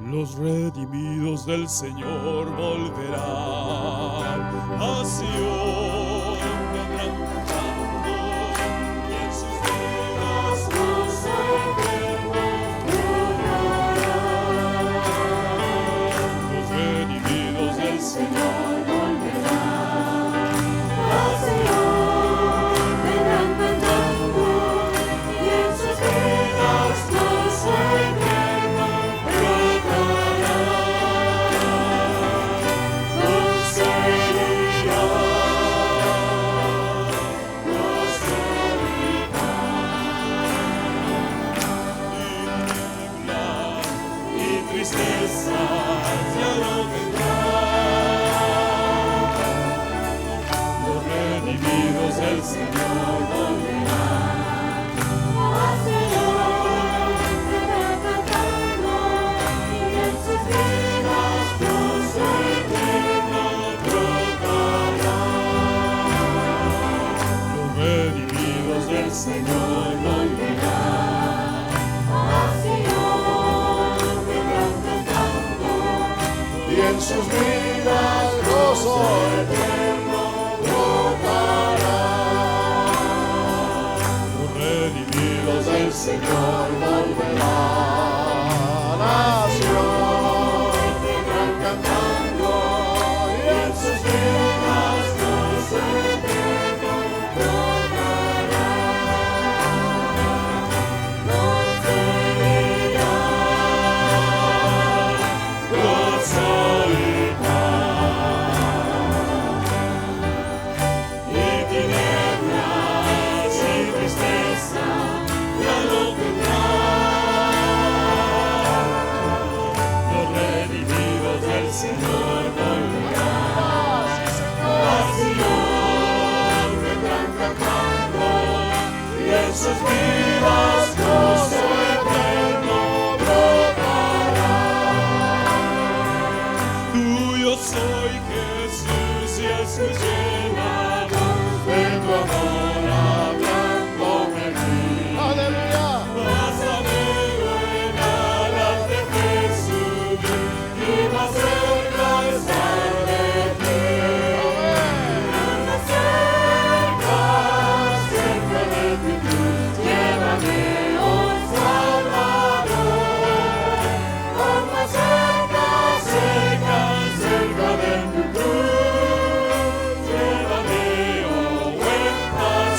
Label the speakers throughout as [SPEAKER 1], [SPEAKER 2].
[SPEAKER 1] Los redimidos del Señor volverán a Sion, vendrán cantando y en sus vidas gozo eterno lograrán. Los redimidos del Señor volverán a Sion, vendrán cantando y en sus vidas gozo eterno tristezas ya no vendrán. Los redimidos del Señor volverán a Sion, vendrán cantando y en sus vidas gozo eterno brotarán. Los redimidos del Señor volverán a Sion, y en sus vidas gozo eterno brotará. Los redimidos del Señor volverán a Sion, vendrán cantando y en sus vidas gozo eterno brotará. Gozo y tinieblas y tristeza ya no tendrán. Los redimidos del Señor volverán a Sion, vendrán cantando y en sus vidas gozo eterno brotará. Tuyo soy, Jesús, y escuché la voz de tu amor hablándome a mí. ¡Aleluya! Más amigo en alas de Jesús y más cerca estar de ti. Más cerca, cerca de ti, llévame, oh Salvador. Más cerca, cerca, cerca de tu cruz, llévame, oh buen pastor.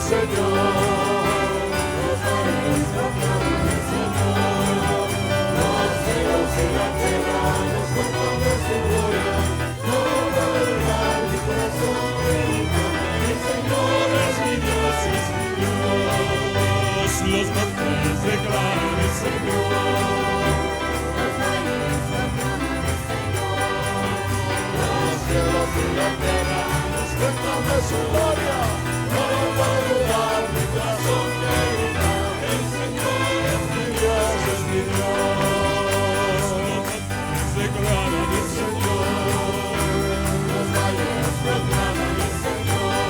[SPEAKER 1] Señor. Los mares proclaman el Señor. Los cielos y la tierra nos cuentan de su gloria. No va a dudar mi corazón grita. El Señor es mi Dios, es mi Dios. Los montes declaran el Señor. Los mares proclaman el Señor. Los cielos y la tierra nos cuentan de su gloria. No va a dudar mi corazón grita. El Señor es mi Dios, es mi Dios. Los montes declaran el Señor. Los valles proclaman el Señor.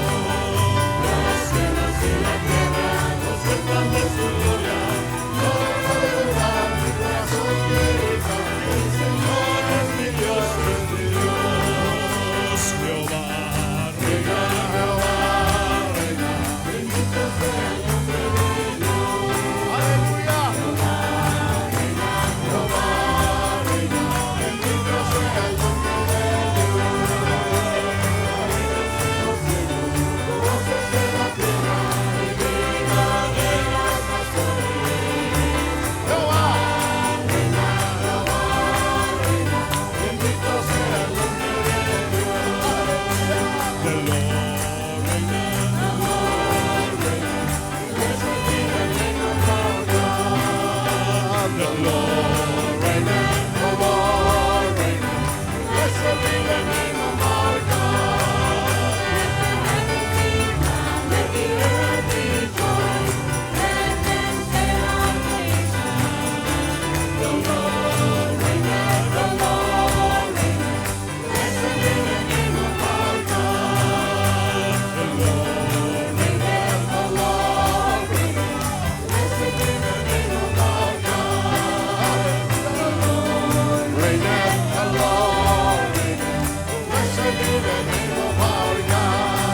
[SPEAKER 1] Los cielos y la tierra nos cuentan de su gloria. No va a dudar mi corazón grita. El Señor es mi Dios, es mi Dios. Jehová reina, Jehová reina. Bendito sea el nombre de Dios. Aleluya. Jehová reina, Jehová reina. Bendito sea el nombre de Dios. Voces de la tierra y vida de las naciones. Jehová reina, Jehová reina. Bendito sea el nombre de Dios. The Lord reigns, the Lord reigns. Blessed be the name of our God. The Lord reigns, the Lord reigns. Blessed be the name of our God. Let the earth rejoice. Let them say our nation. The Lord reigns, the Lord reigns. Blessed be the name of our God. The Lord reigns, the Lord reigns. Blessed be the name of our God. The Lord reigns, the Lord reigns. Blessed be the name of our God.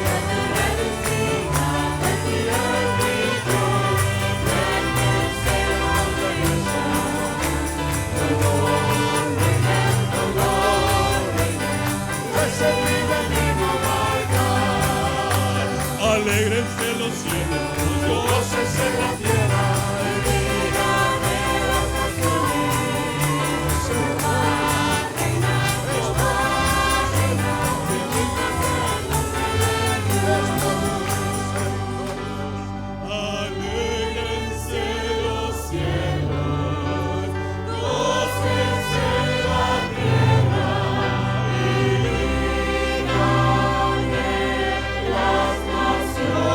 [SPEAKER 1] Let the heavens sing out, let the earth rejoice. Let them say our nation. The Lord reigns, the Lord reigns. Blessed be the name of our God. Alégrense los cielos, gócense la tierra, y vida de las naciones. Jehová reina, Jehová reina. Bendito sea el nombre de Dios. Alégrense los cielos, gócense la tierra, y vida de las naciones.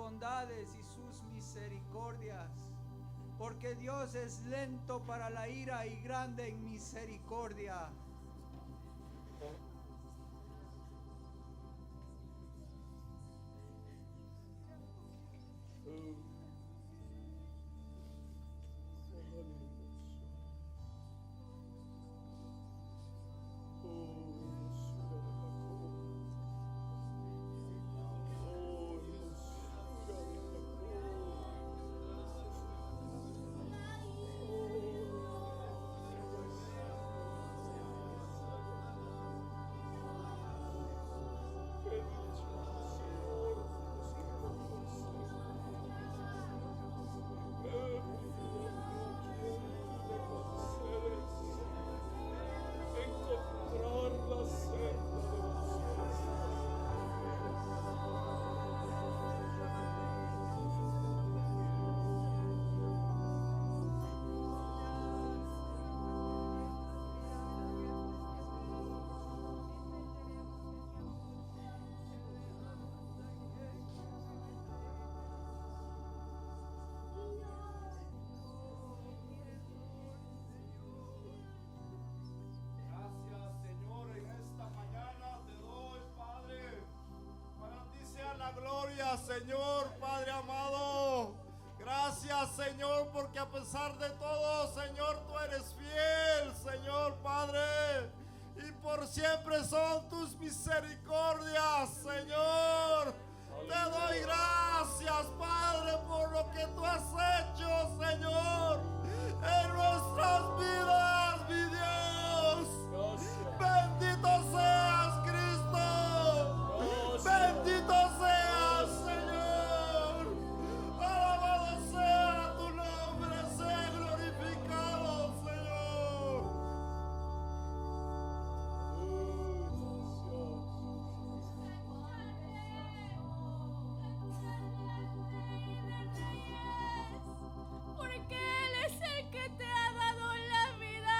[SPEAKER 2] bondades y sus misericordias. Porque Dios es lento para la ira y grande en misericordia.
[SPEAKER 1] Gloria, Señor, Padre amado. Gracias, Señor, porque a pesar de todo, Señor, tú eres fiel, Señor, Padre. Y por siempre son tus misericordias, Señor. Te doy gracias, Padre, por lo que tú has hecho, Señor, en nuestras vidas, mi Dios. Bendito seas, Cristo. Bendito seas, Señor. Alabado sea tu nombre, sea glorificado, Señor.
[SPEAKER 3] Porque Él es el que te ha dado la vida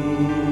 [SPEAKER 1] Necesitamos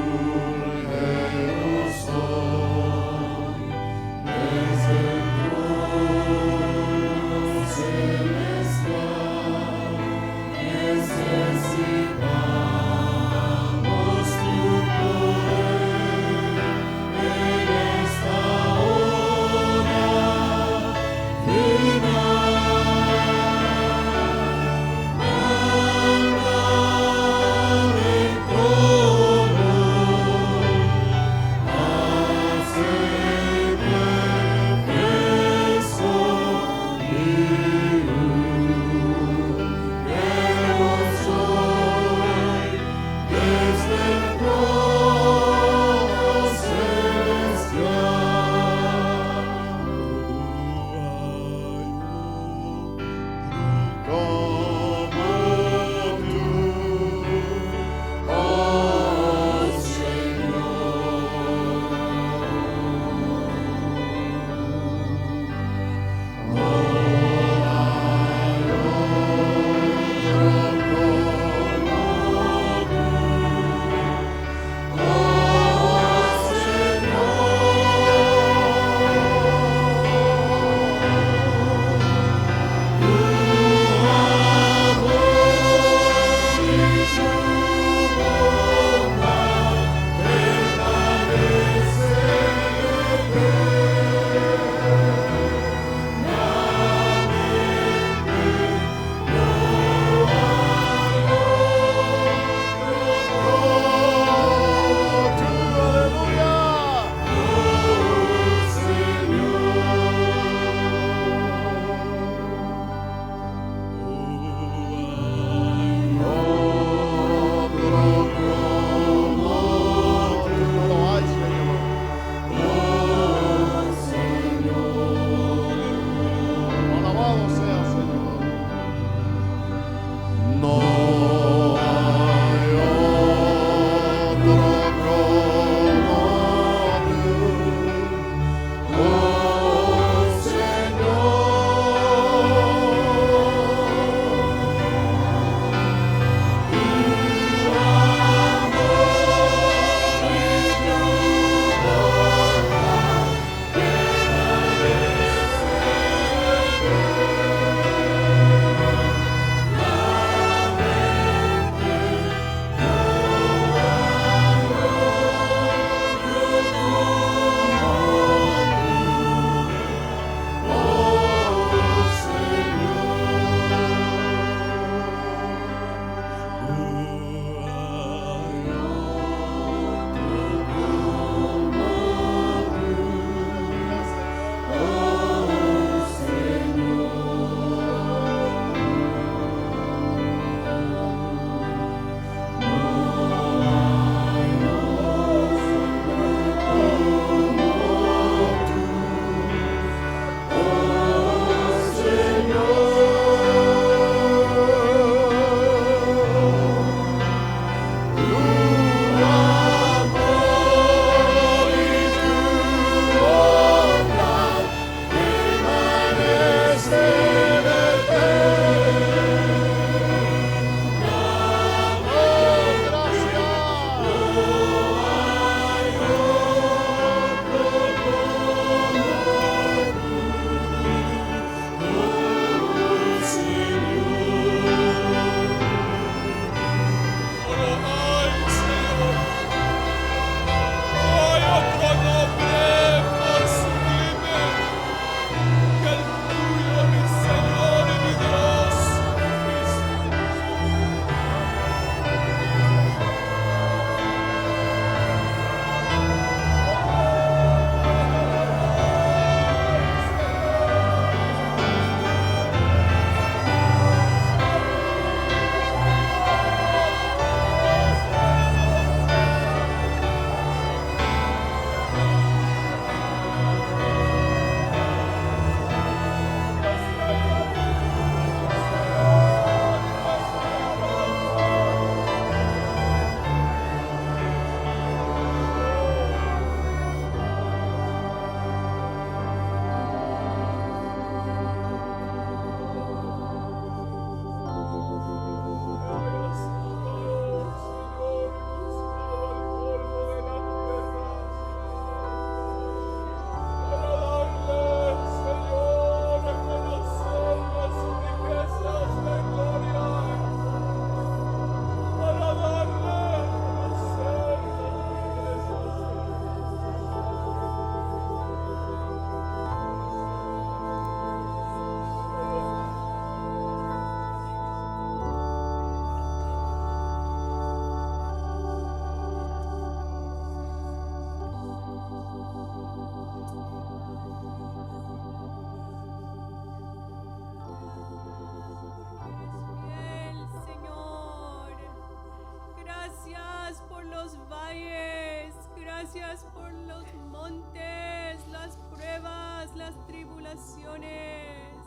[SPEAKER 3] Gracias por los montes, las pruebas, las tribulaciones.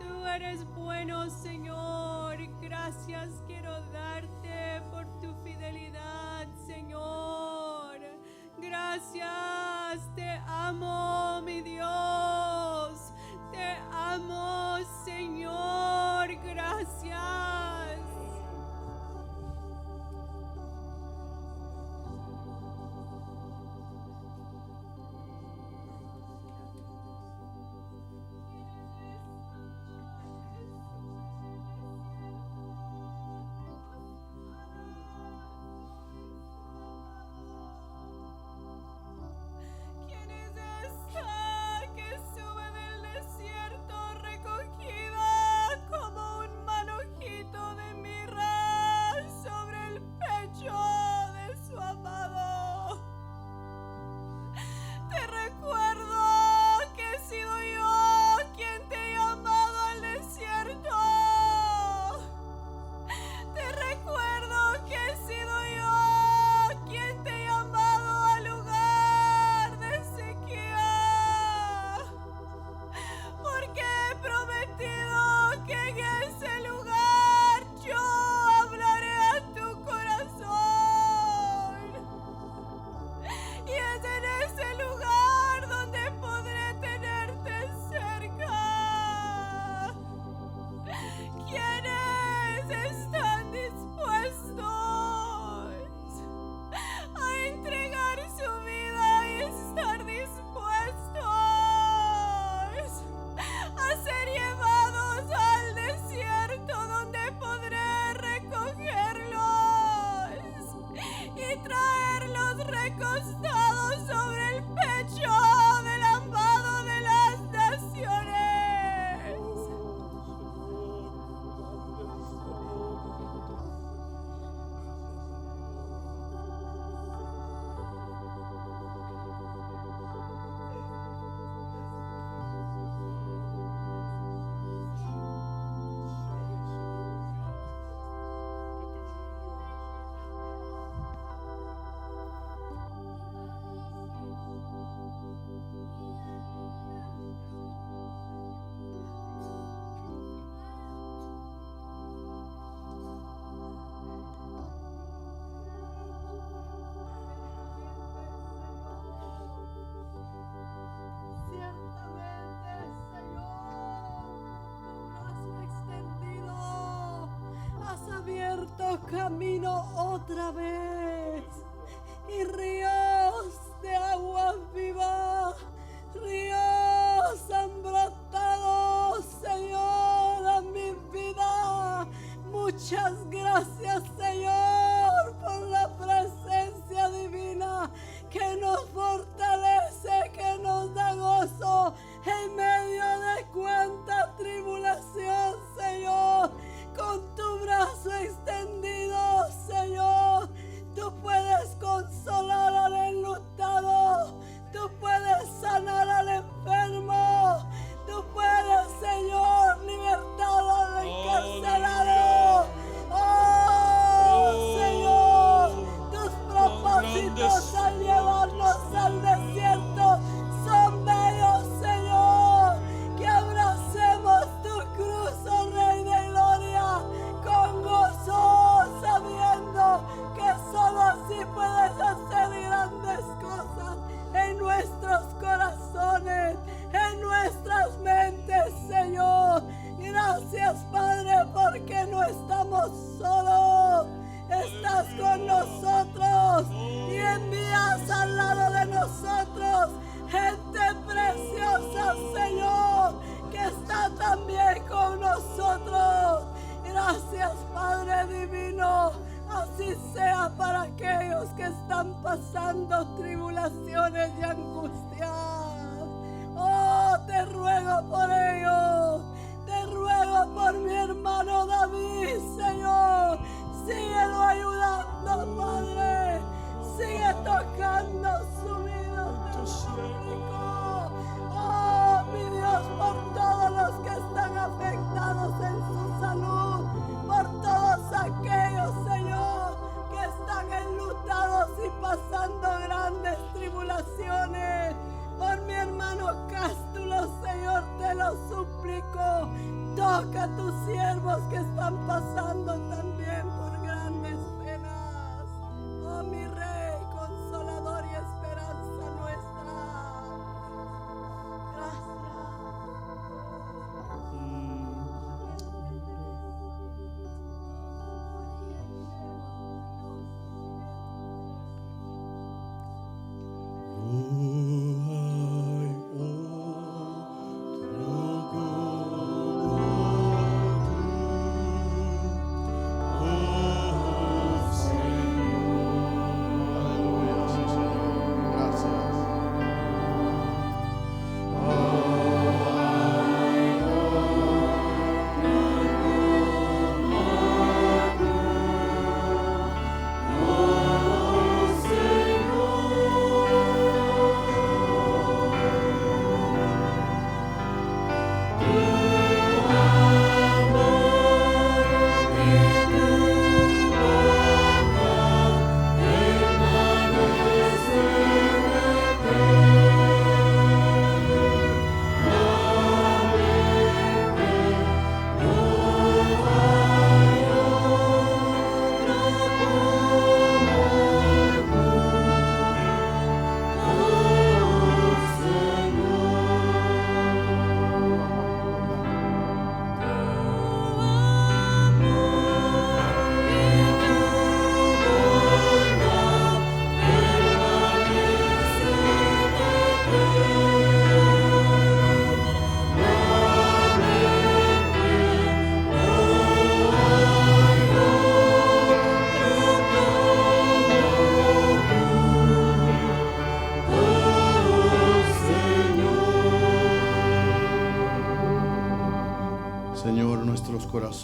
[SPEAKER 3] Tú eres bueno, Señor. Gracias quiero darte por tu fidelidad, Señor. Gracias, te amo, mi Dios. Te amo, Señor. Gracias. ¿Quién es esta que sube del desierto recogida como un manojito de mirra sobre el pecho de su amado? Te recuerdo que he sido yo quien te he llamado al desierto. Te recuerdo que he sido yo quien te he llamado al lugar de sequía, porque he prometido que en ese lugar yo hablaré a tu corazón, y es en ese lugar donde podré tenerte cerca. ¿Quiénes están dispuestos a entregar su vida y estar dispuestos a ser llevados al desierto donde podré recogerlos y traerlos recostados sobre el pecho del amado de las naciones? Ciertamente, Señor, con tu brazo extendido, has abierto camino otra vez, y ríos de agua viva, ríos han brotado, Señor, a mi vida. Muchas gracias, Señor, por la presencia divina que nos fortalece, que nos da gozo en medio de cuanta tribulación, Señor. Con tu brazo extendido, Señor, tú puedes consolar al enlutado, tú puedes sanar al enfermo, tú puedes, Señor, libertar al encarcelado. Oh, Señor, tus propósitos al llevarnos al desierto son bellos, Señor. Que abracemos tu cruz, oh Rey de Gloria, con gozo, sabiendo que solo así puedes hacer grandes cosas en nuestros corazones, en nuestras mentes, Señor. Gracias, Padre, porque no estamos solos. Estás con nosotros y envías al lado de nosotros gente preciosa, Señor, que está también con nosotros. Gracias, Padre divino. Así sea para aquellos que están pasando tribulaciones y angustias. Oh, te ruego por ellos. Te ruego por mi hermano David, Señor. Síguelo ayudando, Padre. Sigue tocando su vida, te suplico. Oh, mi Dios, por todos los que están afectados en su salud, por todos aquellos, Señor, que están enlutados y pasando grandes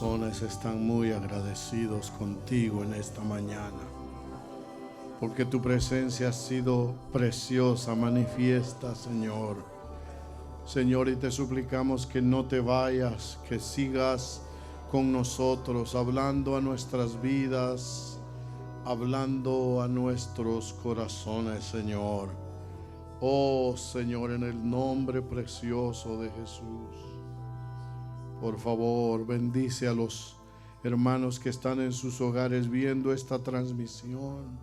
[SPEAKER 4] corazones están muy agradecidos contigo en esta mañana, porque tu presencia ha sido preciosa, manifiesta, Señor. Señor, y te suplicamos que no te vayas, que sigas con nosotros, hablando a nuestras vidas, hablando a nuestros corazones, Señor. Oh, Señor, en el nombre precioso de Jesús. Por favor, bendice a los hermanos que están en sus hogares viendo esta transmisión.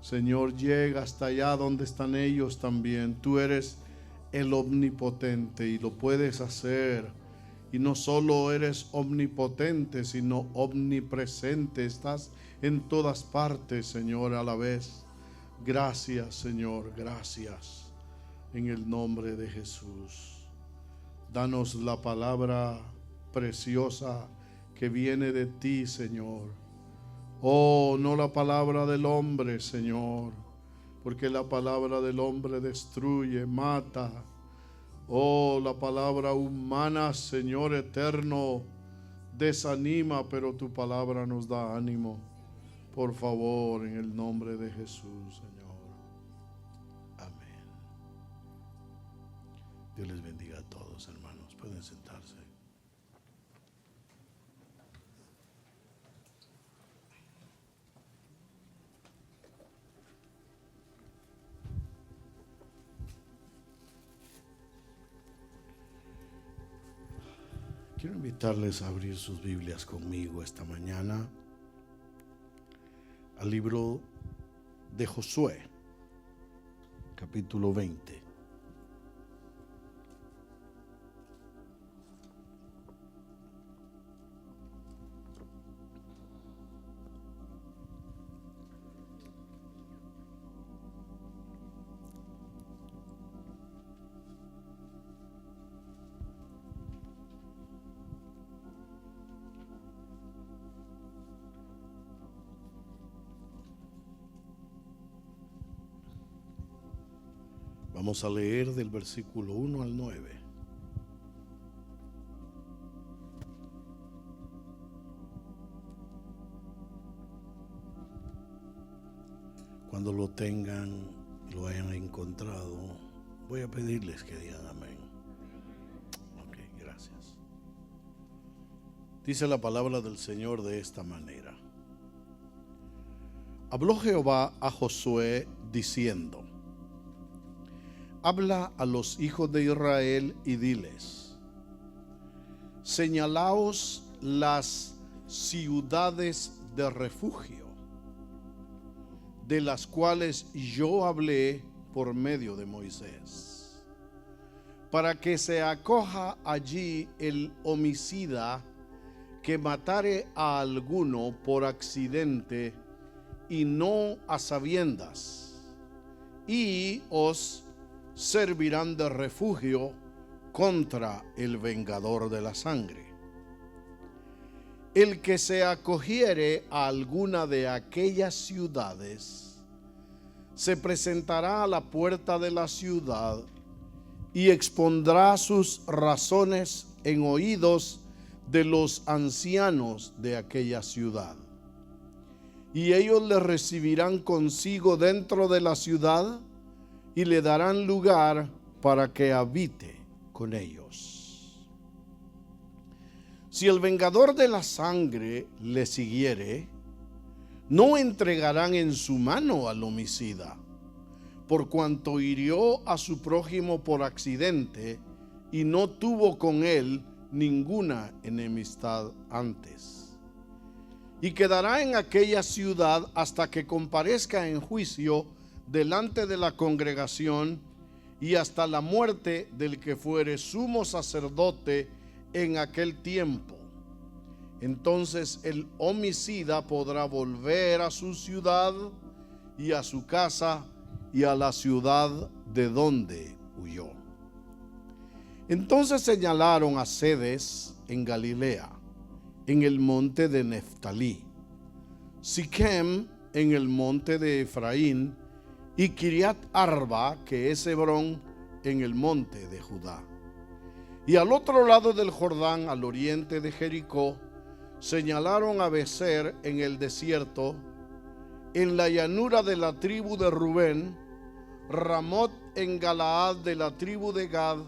[SPEAKER 4] Señor, llega hasta allá donde están ellos también. Tú eres el omnipotente y lo puedes hacer. Y no solo eres omnipotente, sino omnipresente. Estás en todas partes, Señor, a la vez. Gracias, Señor, gracias. En el nombre de Jesús. Danos la palabra preciosa que viene de ti, Señor. Oh, no la palabra del hombre, Señor, porque la palabra del hombre destruye, mata. Oh, la palabra humana, Señor eterno, desanima, pero tu palabra nos da ánimo. Por favor, en el nombre de Jesús, Señor. Amén. Dios les bendiga a todos, hermanos. Pueden sentarse. Quiero invitarles a abrir sus Biblias conmigo esta mañana al libro de Josué, capítulo 20. Vamos a leer del versículo 1 al 9. Cuando lo tengan, lo hayan encontrado, voy a pedirles que digan amén. Ok, gracias. Dice la palabra del Señor de esta manera. Habló Jehová a Josué diciendo: habla a los hijos de Israel y diles: señalaos las ciudades de refugio, de las cuales yo hablé por medio de Moisés, para que se acoja allí el homicida que matare a alguno por accidente y no a sabiendas, y os servirán de refugio contra el vengador de la sangre. El que se acogiere a alguna de aquellas ciudades se presentará a la puerta de la ciudad y expondrá sus razones en oídos de los ancianos de aquella ciudad. Y ellos le recibirán consigo dentro de la ciudad y le darán lugar para que habite con ellos. Si el vengador de la sangre le siguiere, no entregarán en su mano al homicida, por cuanto hirió a su prójimo por accidente y no tuvo con él ninguna enemistad antes. Y quedará en aquella ciudad hasta que comparezca en juicio delante de la congregación y hasta la muerte del que fuere sumo sacerdote en aquel tiempo. Entonces el homicida podrá volver a su ciudad y a su casa y a la ciudad de donde huyó. Entonces señalaron a Cedes en Galilea, en el monte de Neftalí, Siquem en el monte de Efraín, y Kiriat Arba, que es Hebrón, en el monte de Judá. Y al otro lado del Jordán, al oriente de Jericó, señalaron a Becer en el desierto, en la llanura de la tribu de Rubén, Ramot en Galaad de la tribu de Gad,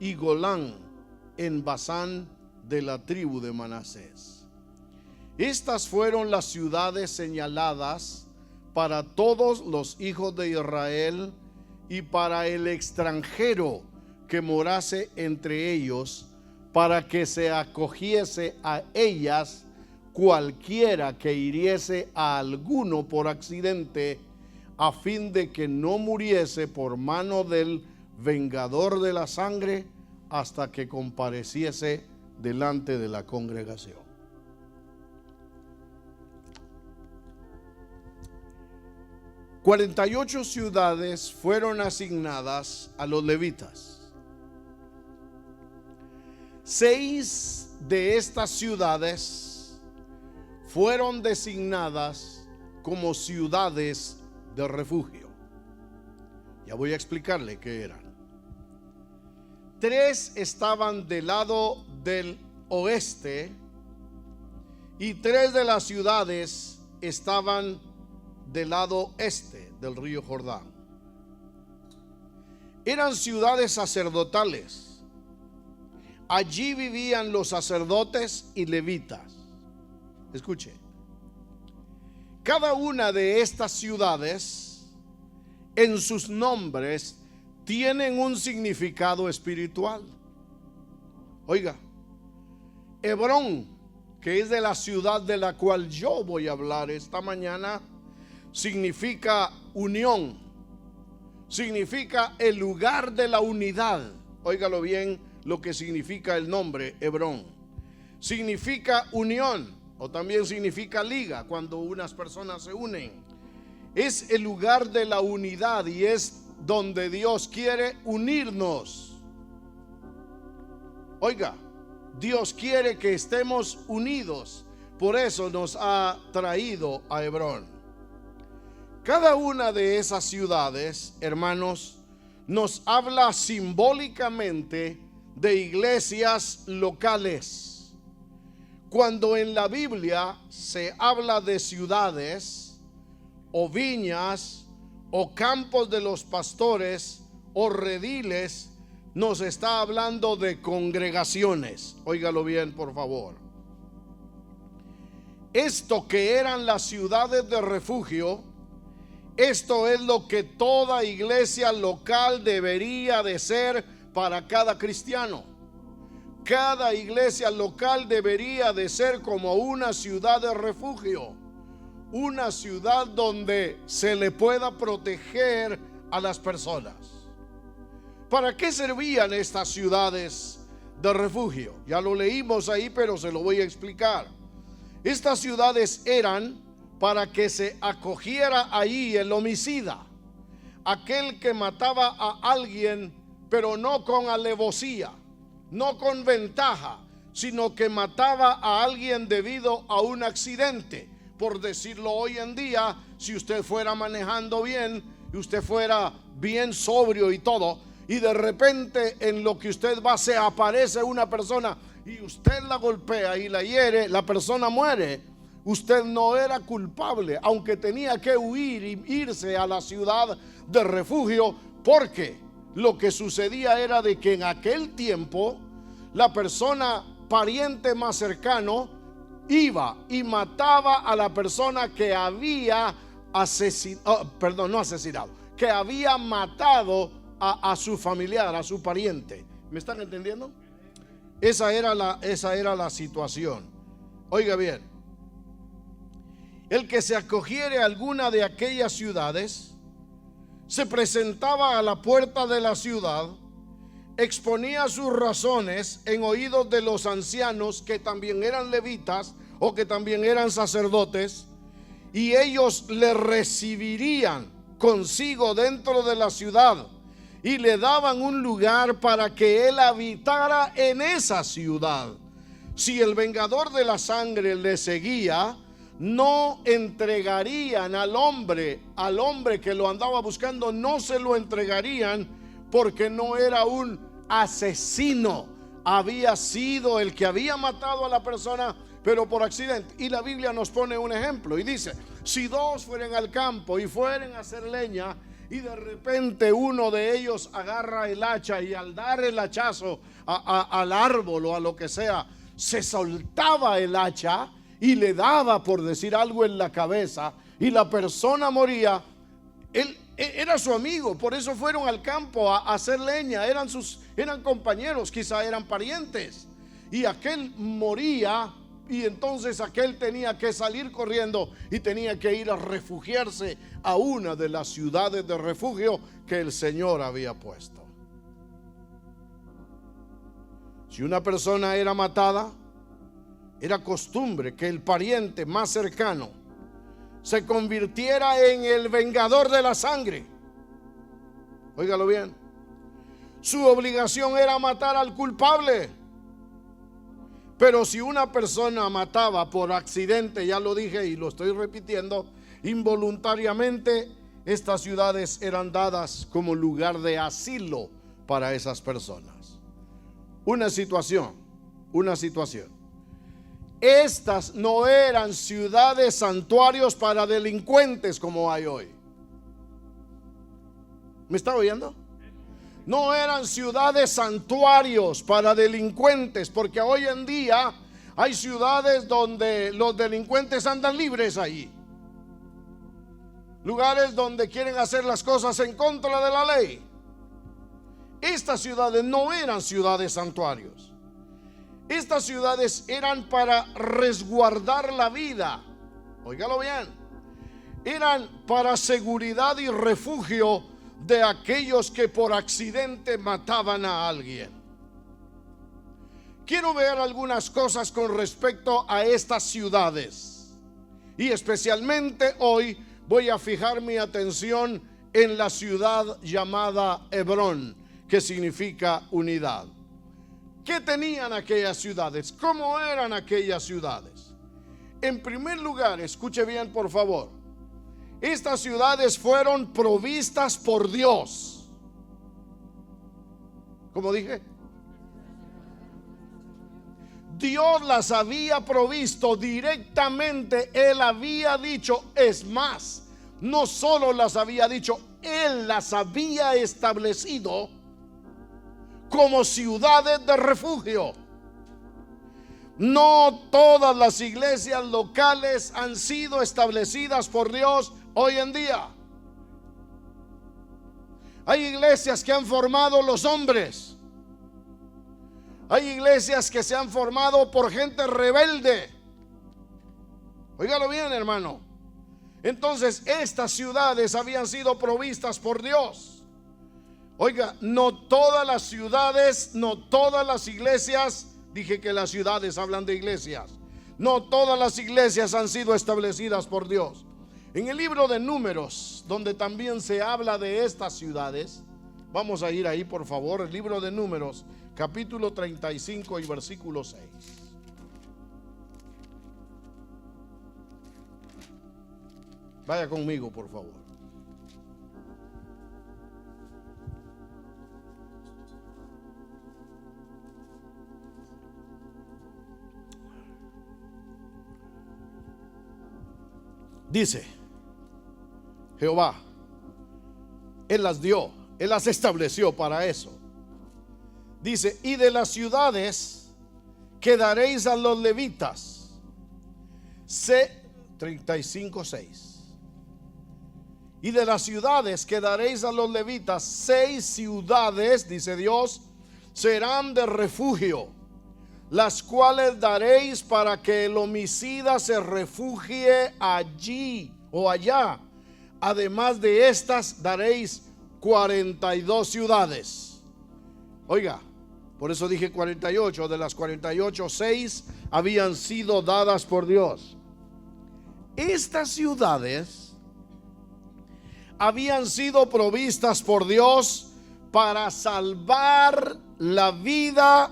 [SPEAKER 4] y Golán en Basán de la tribu de Manasés. Estas fueron las ciudades señaladas para todos los hijos de Israel y para el extranjero que morase entre ellos, para que se acogiese a ellas cualquiera que hiriese a alguno por accidente, a fin de que no muriese por mano del vengador de la sangre hasta que compareciese delante de la congregación. « 48 ciudades fueron asignadas a los levitas. 6 de estas ciudades fueron designadas como ciudades de refugio. Ya voy a explicarle qué eran. 3 estaban del lado del oeste y 3 de las ciudades estaban del lado este del río Jordán. Eran ciudades sacerdotales. Allí vivían los sacerdotes y levitas. Escuche. Cada una de estas ciudades, en sus nombres, tienen un significado espiritual. Oiga, Hebrón, que es de la ciudad de la cual yo voy a hablar esta mañana, significa unión, significa el lugar de la unidad. Óigalo bien lo que significa el nombre Hebrón. Significa unión, o también significa liga, cuando unas personas se unen. Es el lugar de la unidad y es donde Dios quiere unirnos. Oiga, Dios quiere que estemos unidos, por eso nos ha traído a Hebrón. Cada una de esas ciudades, hermanos, nos habla simbólicamente de iglesias locales. Cuando en la Biblia se habla de ciudades o viñas o campos de los pastores o rediles, nos está hablando de congregaciones. Óigalo bien, por favor. Esto que eran las ciudades de refugio, esto es lo que toda iglesia local debería de ser para cada cristiano. Cada iglesia local debería de ser como una ciudad de refugio, una ciudad donde se le pueda proteger a las personas. ¿Para qué servían estas ciudades de refugio? Ya lo leímos ahí, pero se lo voy a explicar. Estas ciudades eran para que se acogiera ahí el homicida, aquel que mataba a alguien, pero no con alevosía, no con ventaja, sino que mataba a alguien debido a un accidente. Por decirlo hoy en día, si usted fuera manejando bien y usted fuera bien sobrio y todo, y de repente en lo que usted va se aparece una persona y usted la golpea y la hiere, la persona muere. Usted no era culpable, aunque tenía que huir y irse a la ciudad de refugio, porque lo que sucedía era de que en aquel tiempo la persona pariente más cercano iba y mataba a la persona que había que había matado a su familiar, a su pariente. ¿Me están entendiendo? Esa era la situación. Oiga bien, el que se acogiere a alguna de aquellas ciudades se presentaba a la puerta de la ciudad, exponía sus razones en oídos de los ancianos, que también eran levitas o que también eran sacerdotes, y ellos le recibirían consigo dentro de la ciudad y le daban un lugar para que él habitara en esa ciudad. Si el vengador de la sangre le seguía, no entregarían al hombre que lo andaba buscando, no se lo entregarían, porque no era un asesino, había sido el que había matado a la persona, pero por accidente. Y la Biblia nos pone un ejemplo y dice: si dos fueren al campo y fueren a hacer leña, y de repente uno de ellos agarra el hacha, y al dar el hachazo al árbol o a lo que sea, se soltaba el hacha y le daba, por decir algo, en la cabeza, y la persona moría. Él era su amigo, por eso fueron al campo a hacer leña, eran compañeros, quizá eran parientes, y aquel moría. Y entonces aquel tenía que salir corriendo y tenía que ir a refugiarse a una de las ciudades de refugio que el Señor había puesto. Si una persona era matada, era costumbre que el pariente más cercano se convirtiera en el vengador de la sangre. Óigalo bien. Su obligación era matar al culpable. Pero si una persona mataba por accidente, ya lo dije y lo estoy repitiendo, involuntariamente, estas ciudades eran dadas como lugar de asilo para esas personas. Una situación. Estas no eran ciudades santuarios para delincuentes como hay hoy. ¿Me está oyendo? No eran ciudades santuarios para delincuentes, porque hoy en día hay ciudades donde los delincuentes andan libres ahí. Lugares donde quieren hacer las cosas en contra de la ley. Estas ciudades no eran ciudades santuarios. Estas ciudades eran para resguardar la vida. Óigalo bien. Eran para seguridad y refugio de aquellos que por accidente mataban a alguien. Quiero ver algunas cosas con respecto a estas ciudades, y especialmente hoy voy a fijar mi atención en la ciudad llamada Hebrón, que significa unidad. ¿Qué tenían aquellas ciudades? ¿Cómo eran aquellas ciudades? En primer lugar, escuche bien por favor, estas ciudades fueron provistas por Dios. ¿Cómo dije? Dios las había provisto directamente. Él había dicho, es más, no solo las había dicho, Él las había establecido como ciudades de refugio. No todas las iglesias locales han sido establecidas por Dios hoy en día. Hay iglesias que han formado los hombres. Hay iglesias que se han formado por gente rebelde. Óigalo bien, hermano. Entonces, estas ciudades habían sido provistas por Dios. Oiga, no todas las ciudades, no todas las iglesias, dije que las ciudades hablan de iglesias, no todas las iglesias han sido establecidas por Dios. En el libro de Números, donde también se habla de estas ciudades, vamos a ir ahí por favor, el libro de Números, capítulo 35 y versículo 6. Vaya conmigo por favor. Dice Jehová, Él las dio, Él las estableció para eso. Dice, y de las ciudades que daréis a los levitas, 35:6. Y de las ciudades que daréis a los levitas, 6 ciudades, dice Dios, serán de refugio, las cuales daréis para que el homicida se refugie allí o allá. Además de estas daréis 42 ciudades. Oiga, por eso dije 48. De las 48, 6 habían sido dadas por Dios. Estas ciudades habían sido provistas por Dios para salvar la vida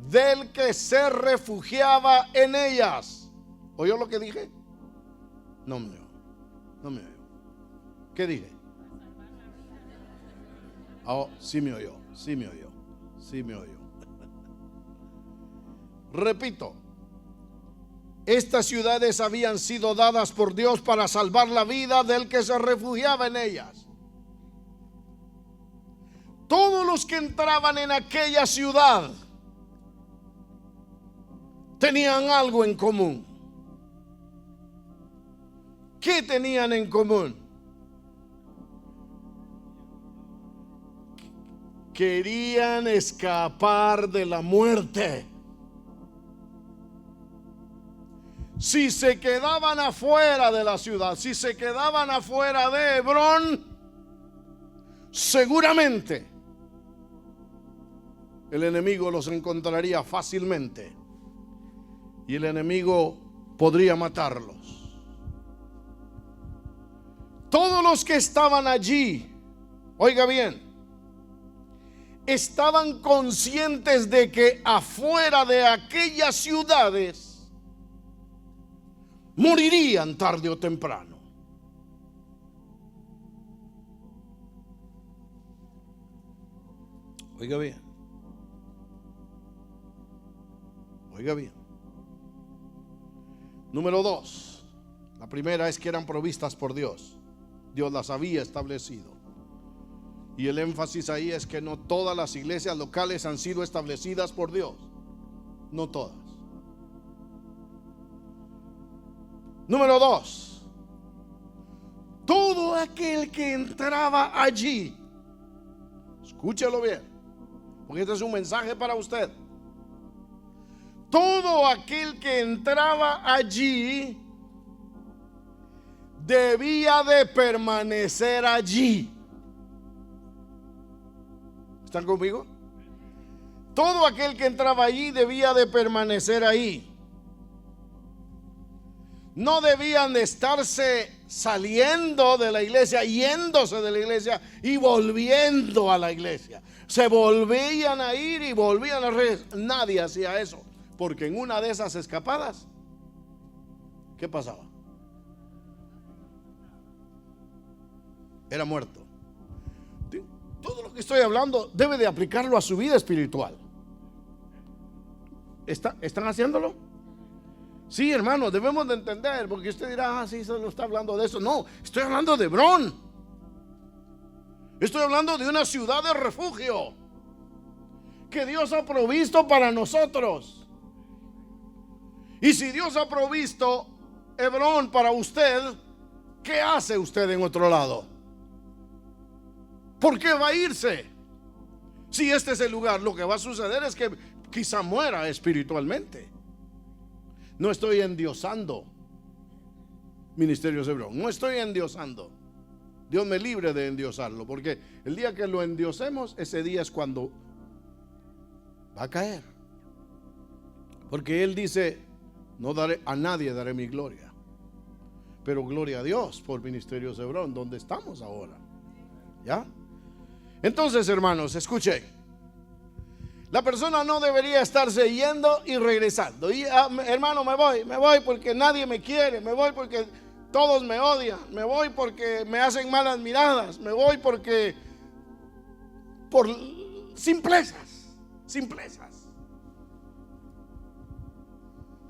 [SPEAKER 4] del que se refugiaba en ellas. ¿Oyó lo que dije? No me oyó. ¿Qué dije? Oh, sí me oyó. Repito, Estas ciudades habían sido dadas por Dios para salvar la vida del que se refugiaba en ellas. Todos los que entraban en aquella ciudad tenían algo en común. ¿Qué tenían en común? Querían escapar de la muerte. Si se quedaban afuera de la ciudad, si se quedaban afuera de Hebrón, seguramente el enemigo los encontraría fácilmente y el enemigo podría matarlos. Todos los que estaban allí, oiga bien, estaban conscientes de que afuera de aquellas ciudades morirían tarde o temprano. Oiga bien. Oiga bien. Número 2. La primera es que eran provistas por Dios. Dios las había establecido. Y el énfasis ahí es que no todas las iglesias locales han sido establecidas por Dios. No todas. Número 2. Todo aquel que entraba allí, escúchelo bien, porque este es un mensaje para usted. Todo aquel que entraba allí debía de permanecer allí. ¿Están conmigo? Todo aquel que entraba allí debía de permanecer ahí. No debían de estarse saliendo de la iglesia, yéndose de la iglesia y volviendo a la iglesia. Se volvían a ir y volvían a regresar. Nadie hacía eso, porque en una de esas escapadas, ¿qué pasaba? Era muerto. Todo lo que estoy hablando debe de aplicarlo a su vida espiritual. ¿Están haciéndolo? Sí, hermano, debemos de entender, porque usted dirá, sí, solo está hablando de eso. No, estoy hablando de Hebrón. Estoy hablando de una ciudad de refugio que Dios ha provisto para nosotros. Y si Dios ha provisto Hebrón para usted, ¿qué hace usted en otro lado? ¿Por qué va a irse? Si este es el lugar, lo que va a suceder es que quizá muera espiritualmente. No estoy endiosando Ministerios Hebrón, no estoy endiosando. Dios me libre de endiosarlo, porque el día que lo endiosemos, ese día es cuando va a caer. Porque Él dice, no daré a nadie, daré mi gloria, pero gloria a Dios por Ministerios Hebrón, donde estamos ahora. ¿Ya? Entonces, hermanos, escuchen. La persona no debería estarse yendo y regresando. Y hermano, me voy porque nadie me quiere, me voy porque todos me odian, me voy porque me hacen malas miradas, me voy porque por simplezas.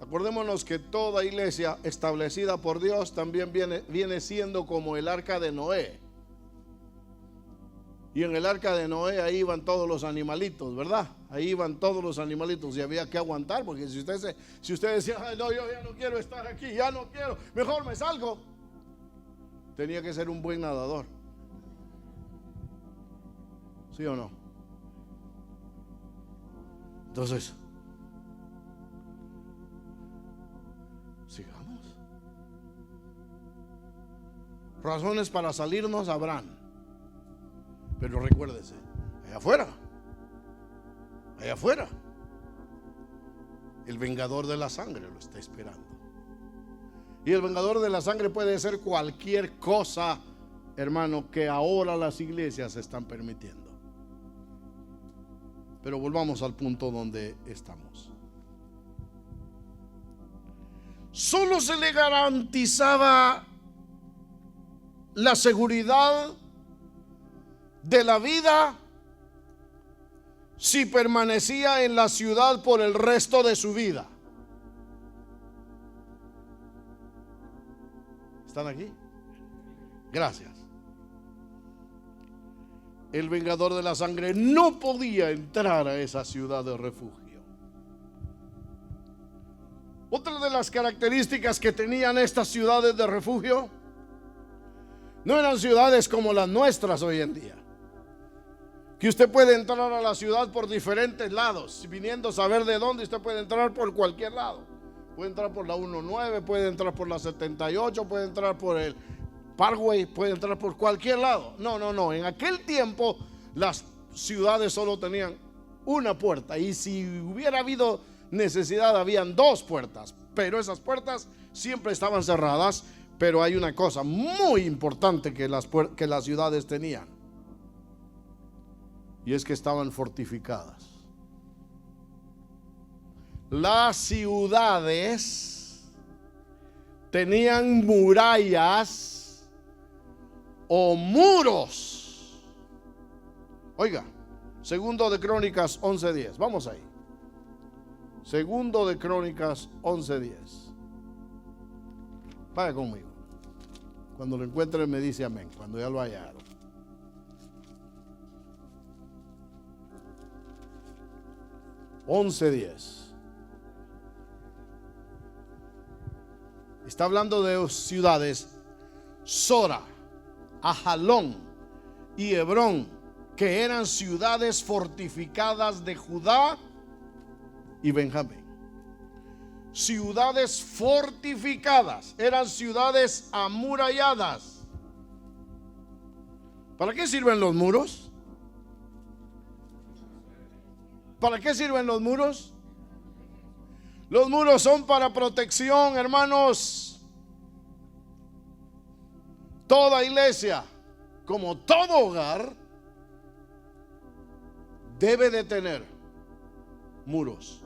[SPEAKER 4] Acordémonos que toda iglesia establecida por Dios también viene siendo como el arca de Noé. Y en el arca de Noé ahí iban todos los animalitos, ¿verdad? Ahí iban todos los animalitos y había que aguantar, porque si usted decía, ay, no, yo ya no quiero estar aquí, ya no quiero, mejor me salgo, tenía que ser un buen nadador. ¿Sí o no? Entonces, sigamos. Razones para salirnos habrán. Pero recuérdese, allá afuera, el vengador de la sangre lo está esperando. Y el vengador de la sangre puede ser cualquier cosa, hermano, que ahora las iglesias están permitiendo. Pero volvamos al punto donde estamos. Solo se le garantizaba la seguridad de la vida si permanecía en la ciudad por el resto de su vida. ¿Están aquí? Gracias. El vengador de la sangre no podía entrar a esa ciudad de refugio. Otra de las características que tenían estas ciudades de refugio, no eran ciudades como las nuestras hoy en día, que usted puede entrar a la ciudad por diferentes lados. Viniendo a saber de dónde, usted puede entrar por cualquier lado. Puede entrar por la 19, puede entrar por la 78, puede entrar por el Parkway, puede entrar por cualquier lado. No. En aquel tiempo las ciudades solo tenían una puerta, y si hubiera habido necesidad habían dos puertas, pero esas puertas siempre estaban cerradas. Pero hay una cosa muy importante que las ciudades tenían, y es que estaban fortificadas. Las ciudades tenían murallas o muros. Oiga, Segundo de Crónicas 11:10. Vamos ahí. Segundo de Crónicas 11:10. Vaya conmigo. Cuando lo encuentre me dice amén. Cuando ya lo hallaron. Está hablando de ciudades: Sora, Ajalón y Hebrón, que eran ciudades fortificadas de Judá y Benjamín. Ciudades fortificadas, eran ciudades amuralladas. ¿Para qué sirven los muros? ¿Para qué sirven los muros? Los muros son para protección, hermanos. Toda iglesia, como todo hogar, debe de tener muros.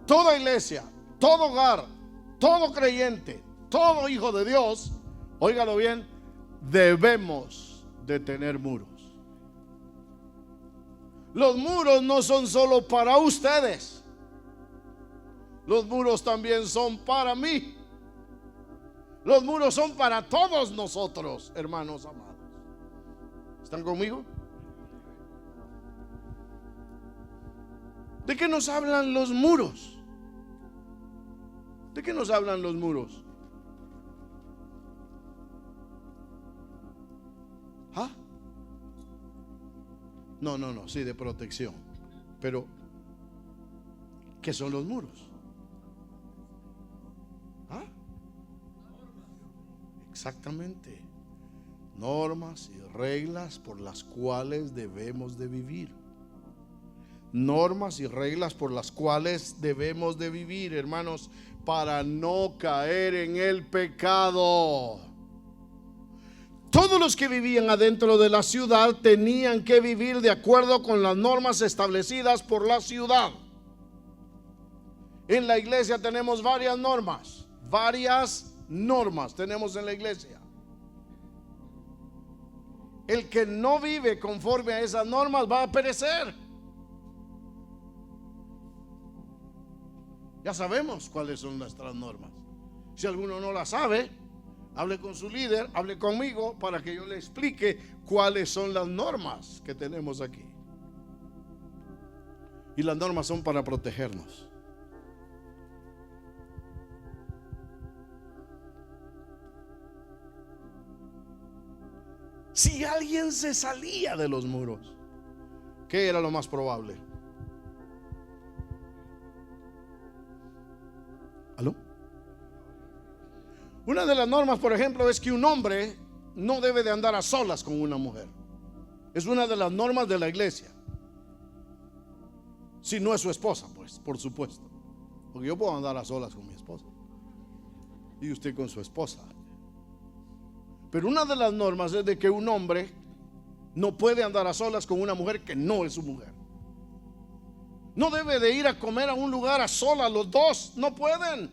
[SPEAKER 4] Toda iglesia, todo hogar, todo creyente, todo hijo de Dios, óigalo bien, debemos de tener muros. Los muros no son solo para ustedes, los muros también son para mí. Los muros son para todos nosotros, hermanos amados. ¿Están conmigo? ¿De qué nos hablan los muros? ¿De qué nos hablan los muros? ¿Ah? No, sí, de protección. Pero, ¿qué son los muros? ¿Ah? Exactamente. Normas y reglas por las cuales debemos de vivir. Normas y reglas por las cuales debemos de vivir, hermanos, para no caer en el pecado. Todos los que vivían adentro de la ciudad tenían que vivir de acuerdo con las normas establecidas por la ciudad. En la iglesia tenemos varias normas tenemos en la iglesia. El que no vive conforme a esas normas va a perecer. Ya sabemos cuáles son nuestras normas. Si alguno no las sabe, hable con su líder, hable conmigo para que yo le explique cuáles son las normas que tenemos aquí. Y las normas son para protegernos. Si alguien se salía de los muros, ¿qué era lo más probable? ¿Aló? Una de las normas, por ejemplo, es que un hombre no debe de andar a solas con una mujer. Es una de las normas de la iglesia. Si no es su esposa, pues, por supuesto. Porque yo puedo andar a solas con mi esposa y usted con su esposa. Pero una de las normas es de que un hombre no puede andar a solas con una mujer que no es su mujer. No debe de ir a comer a un lugar a solas, los dos no pueden.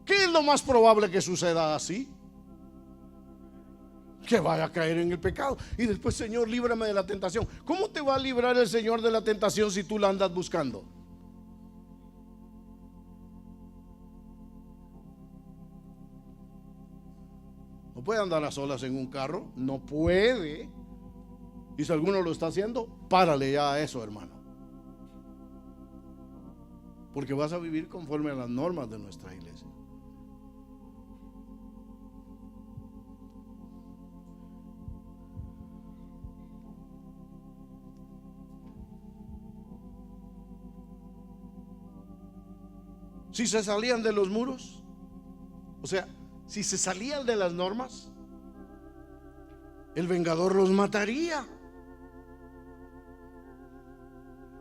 [SPEAKER 4] ¿Qué es lo más probable que suceda así? Que vaya a caer en el pecado. Y después, Señor, líbrame de la tentación. ¿Cómo te va a librar el Señor de la tentación si tú la andas buscando? No puede andar a solas en un carro, no puede. Y si alguno lo está haciendo, párale ya a eso, hermano. Porque vas a vivir conforme a las normas de nuestra iglesia. Si se salían de los muros, o sea, si se salían de las normas, el vengador los mataría.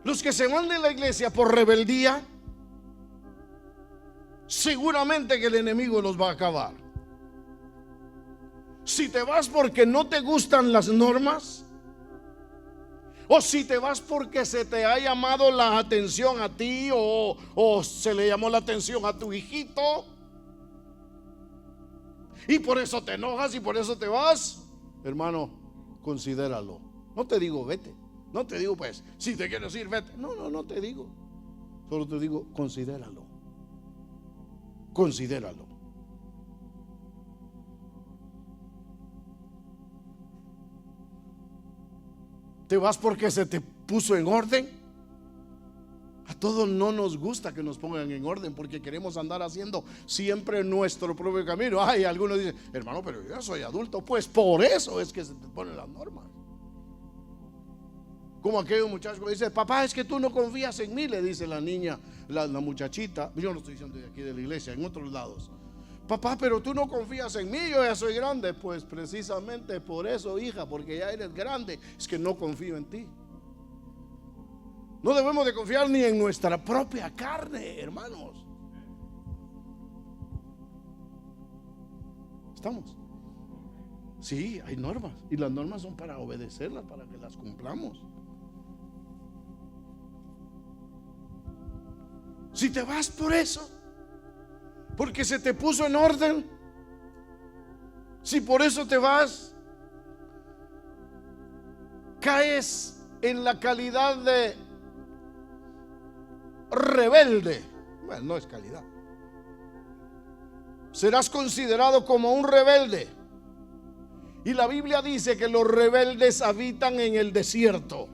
[SPEAKER 4] Los que se van de la iglesia por rebeldía, seguramente que el enemigo los va a acabar. Si te vas porque no te gustan las normas, o si te vas porque se te ha llamado la atención a ti, o se le llamó la atención a tu hijito, y por eso te enojas y por eso te vas, hermano, considéralo. No te digo vete, no te digo pues si te quieres ir vete, no te digo, solo te digo considéralo. Considéralo. ¿Te vas porque se te puso en orden? A todos no nos gusta que nos pongan en orden porque queremos andar haciendo siempre nuestro propio camino. Ay, algunos dicen, hermano, pero yo soy adulto. Pues por eso es que se te ponen las normas. Como aquel muchacho que dice, papá, es que tú no confías en mí, le dice la niña, la muchachita. Yo no estoy diciendo de aquí de la iglesia, en otros lados. Papá, pero tú no confías en mí, yo ya soy grande. Pues precisamente por eso, hija, porque ya eres grande, es que no confío en ti. No debemos de confiar ni en nuestra propia carne, hermanos. ¿Estamos? Sí, hay normas, y las normas son para obedecerlas, para que las cumplamos. Si te vas por eso, porque se te puso en orden, si por eso te vas, caes en la calidad de rebelde. Bueno, no es calidad. Serás considerado como un rebelde. Y la Biblia dice que los rebeldes habitan en el desierto.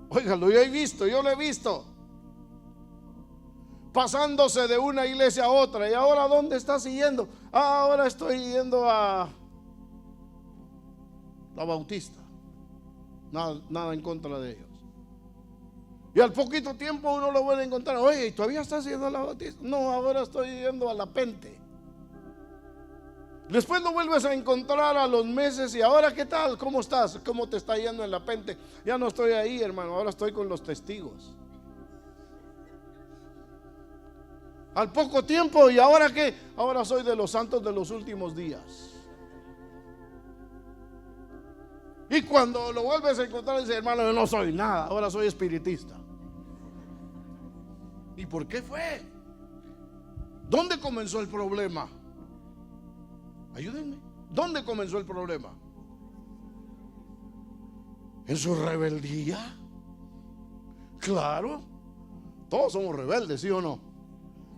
[SPEAKER 4] Óigalo, yo lo he visto. Pasándose de una iglesia a otra. ¿Y ahora dónde estás yendo? Ahora estoy yendo a la Bautista. Nada en contra de ellos. Y al poquito tiempo uno lo vuelve a encontrar. Oye, ¿todavía estás yendo a la Bautista? No, ahora estoy yendo a la Pente. Después lo vuelves a encontrar a los meses. ¿Y ahora qué tal? ¿Cómo estás? ¿Cómo te está yendo en la Pente? Ya no estoy ahí, hermano. Ahora estoy con los testigos. Al poco tiempo, ¿y ahora qué? Ahora soy de los santos de los últimos días. Y cuando lo vuelves a encontrar, dice, hermano, yo no soy nada, ahora soy espiritista. ¿Y por qué fue? ¿Dónde comenzó el problema? Ayúdenme. ¿Dónde comenzó el problema? ¿En su rebeldía? Claro. Todos somos rebeldes, ¿sí o no?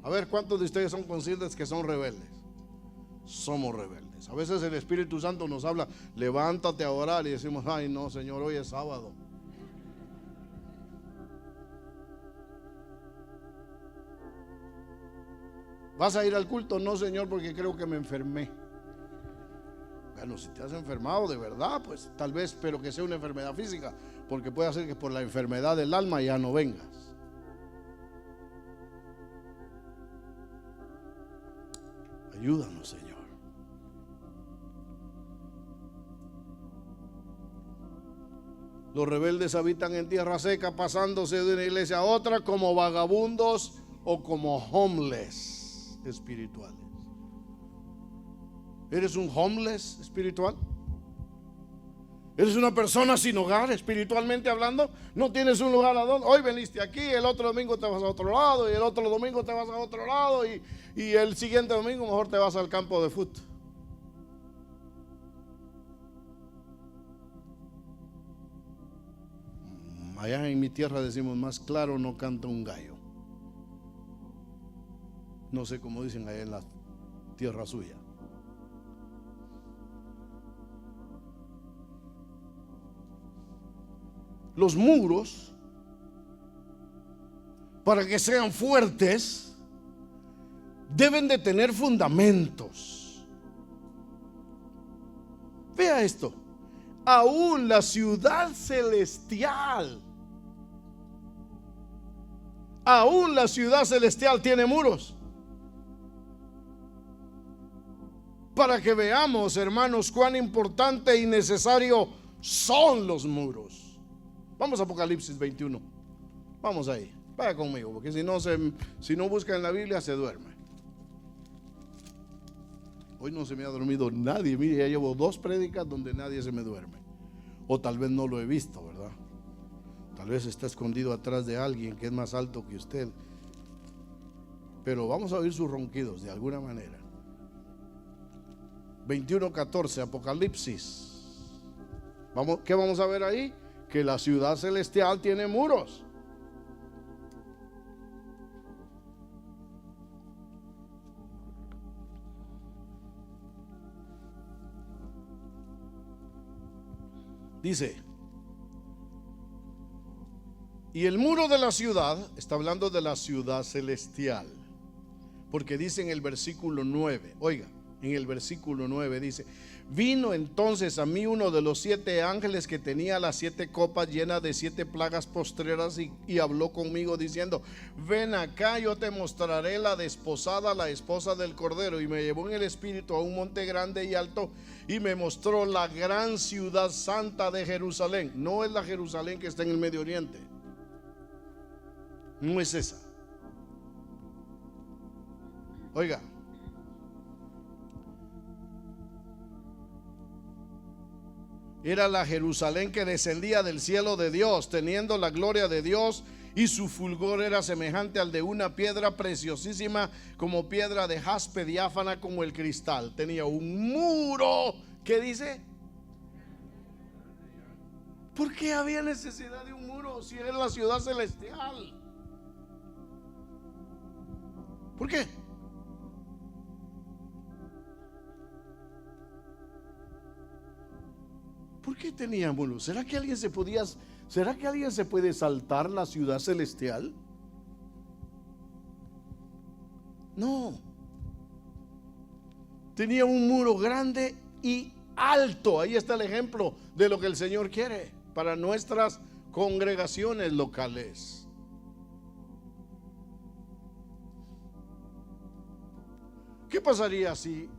[SPEAKER 4] A ver, ¿cuántos de ustedes son conscientes que son rebeldes? Somos rebeldes. A veces el Espíritu Santo nos habla, levántate a orar, y decimos, ay no, Señor, hoy es sábado. ¿Vas a ir al culto? No, Señor, porque creo que me enfermé. Bueno, si te has enfermado de verdad, pues tal vez, pero que sea una enfermedad física, porque puede ser que por la enfermedad del alma ya no vengas. Ayúdanos, Señor. Los rebeldes habitan en tierra seca, pasándose de una iglesia a otra como vagabundos o como homeless espirituales. ¿Eres un homeless espiritual? ¿Eres una persona sin hogar espiritualmente hablando? No tienes un lugar a donde. Hoy veniste aquí, el otro domingo te vas a otro lado, y el otro domingo te vas a otro lado, y el siguiente domingo mejor te vas al campo de fútbol. Allá en mi tierra decimos, más claro no canta un gallo. No sé cómo dicen allá en la tierra suya. los muros, para que sean fuertes, deben de tener fundamentos. Vea esto. Aún la ciudad celestial, aún la ciudad celestial tiene muros. Para que veamos, hermanos, cuán importante y necesario son los muros. Vamos a Apocalipsis 21. Vamos ahí. Vaya conmigo, porque si no busca en la Biblia se duerme. Hoy no se me ha dormido nadie. Mire, ya llevo 2 prédicas donde nadie se me duerme. O tal vez no lo he visto, ¿verdad? Tal vez está escondido atrás de alguien que es más alto que usted. Pero vamos a oír sus ronquidos de alguna manera. 21:14, Apocalipsis. ¿Qué vamos a ver ahí? Que la ciudad celestial tiene muros. Dice: y el muro de la ciudad, está hablando de la ciudad celestial, porque dice en el versículo 9, oiga, en el versículo 9 dice: vino entonces a mí uno de los 7 ángeles que tenía las 7 copas llenas de 7 plagas postreras y habló conmigo diciendo: ven acá, yo te mostraré la desposada, la esposa del Cordero. Y me llevó en el espíritu a un monte grande y alto y me mostró la gran ciudad santa de Jerusalén. No es la Jerusalén que está en el Medio Oriente, no es esa. Oiga, era la Jerusalén que descendía del cielo de Dios, teniendo la gloria de Dios, y su fulgor era semejante al de una piedra preciosísima, como piedra de jaspe, diáfana como el cristal. Tenía un muro, ¿qué dice? ¿Por qué había necesidad de un muro si era la ciudad celestial? ¿Por qué? ¿Por qué tenía muros? ¿Será que alguien se puede saltar la ciudad celestial? No. Tenía un muro grande y alto. Ahí está el ejemplo de lo que el Señor quiere para nuestras congregaciones locales. ¿Qué pasaría si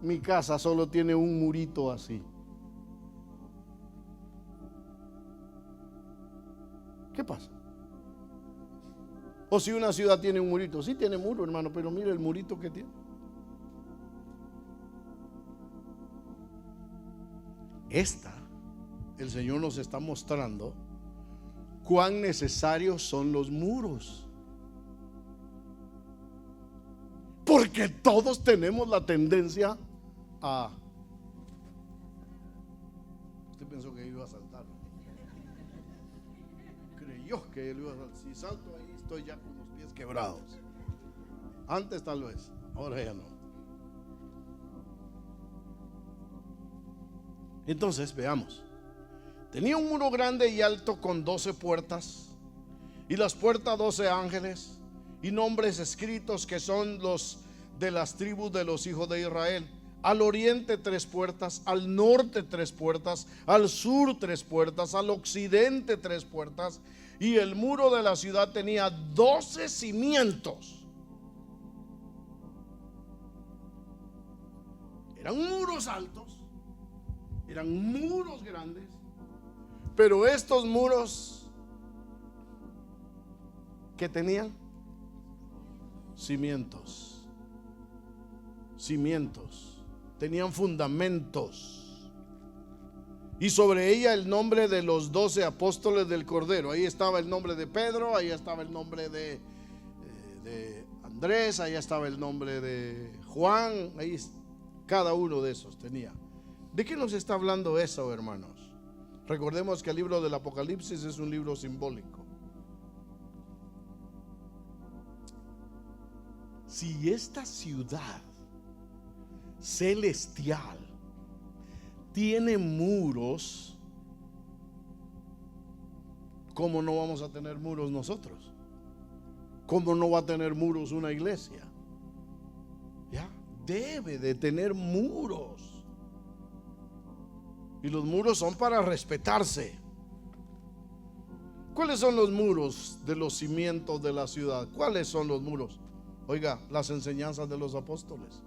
[SPEAKER 4] mi casa solo tiene un murito así? ¿Qué pasa? O si una ciudad tiene un murito. Sí tiene muro, hermano, pero mire el murito que tiene. El Señor nos está mostrando cuán necesarios son los muros. Porque todos tenemos la tendencia a... Usted pensó que iba a saltar. Creyó que él iba a saltar. Si salto ahí estoy ya con los pies quebrados. Antes tal vez, ahora ya no. Entonces veamos. Tenía un muro grande y alto con 12 puertas, y las puertas 12 ángeles, y nombres escritos que son los de las tribus de los hijos de Israel. Al oriente 3 puertas, al norte 3 puertas, al sur 3 puertas, al occidente 3 puertas. Y el muro de la ciudad tenía 12 cimientos. Eran muros altos, eran muros grandes, pero estos muros, ¿qué tenían? Cimientos. Tenían fundamentos. Y sobre ella el nombre de los 12 apóstoles del Cordero. Ahí estaba el nombre de Pedro, ahí estaba el nombre de Andrés, ahí estaba el nombre de Juan. Ahí cada uno de esos tenía. ¿De qué nos está hablando eso, hermanos? Recordemos que el libro del Apocalipsis es un libro simbólico. Si esta ciudad celestial tiene muros, ¿cómo no vamos a tener muros nosotros? ¿Cómo no va a tener muros una iglesia? Ya, debe de tener muros. Y los muros son para respetarse. ¿Cuáles son los muros de los cimientos de la ciudad? ¿Cuáles son los muros? Oiga, las enseñanzas de los apóstoles.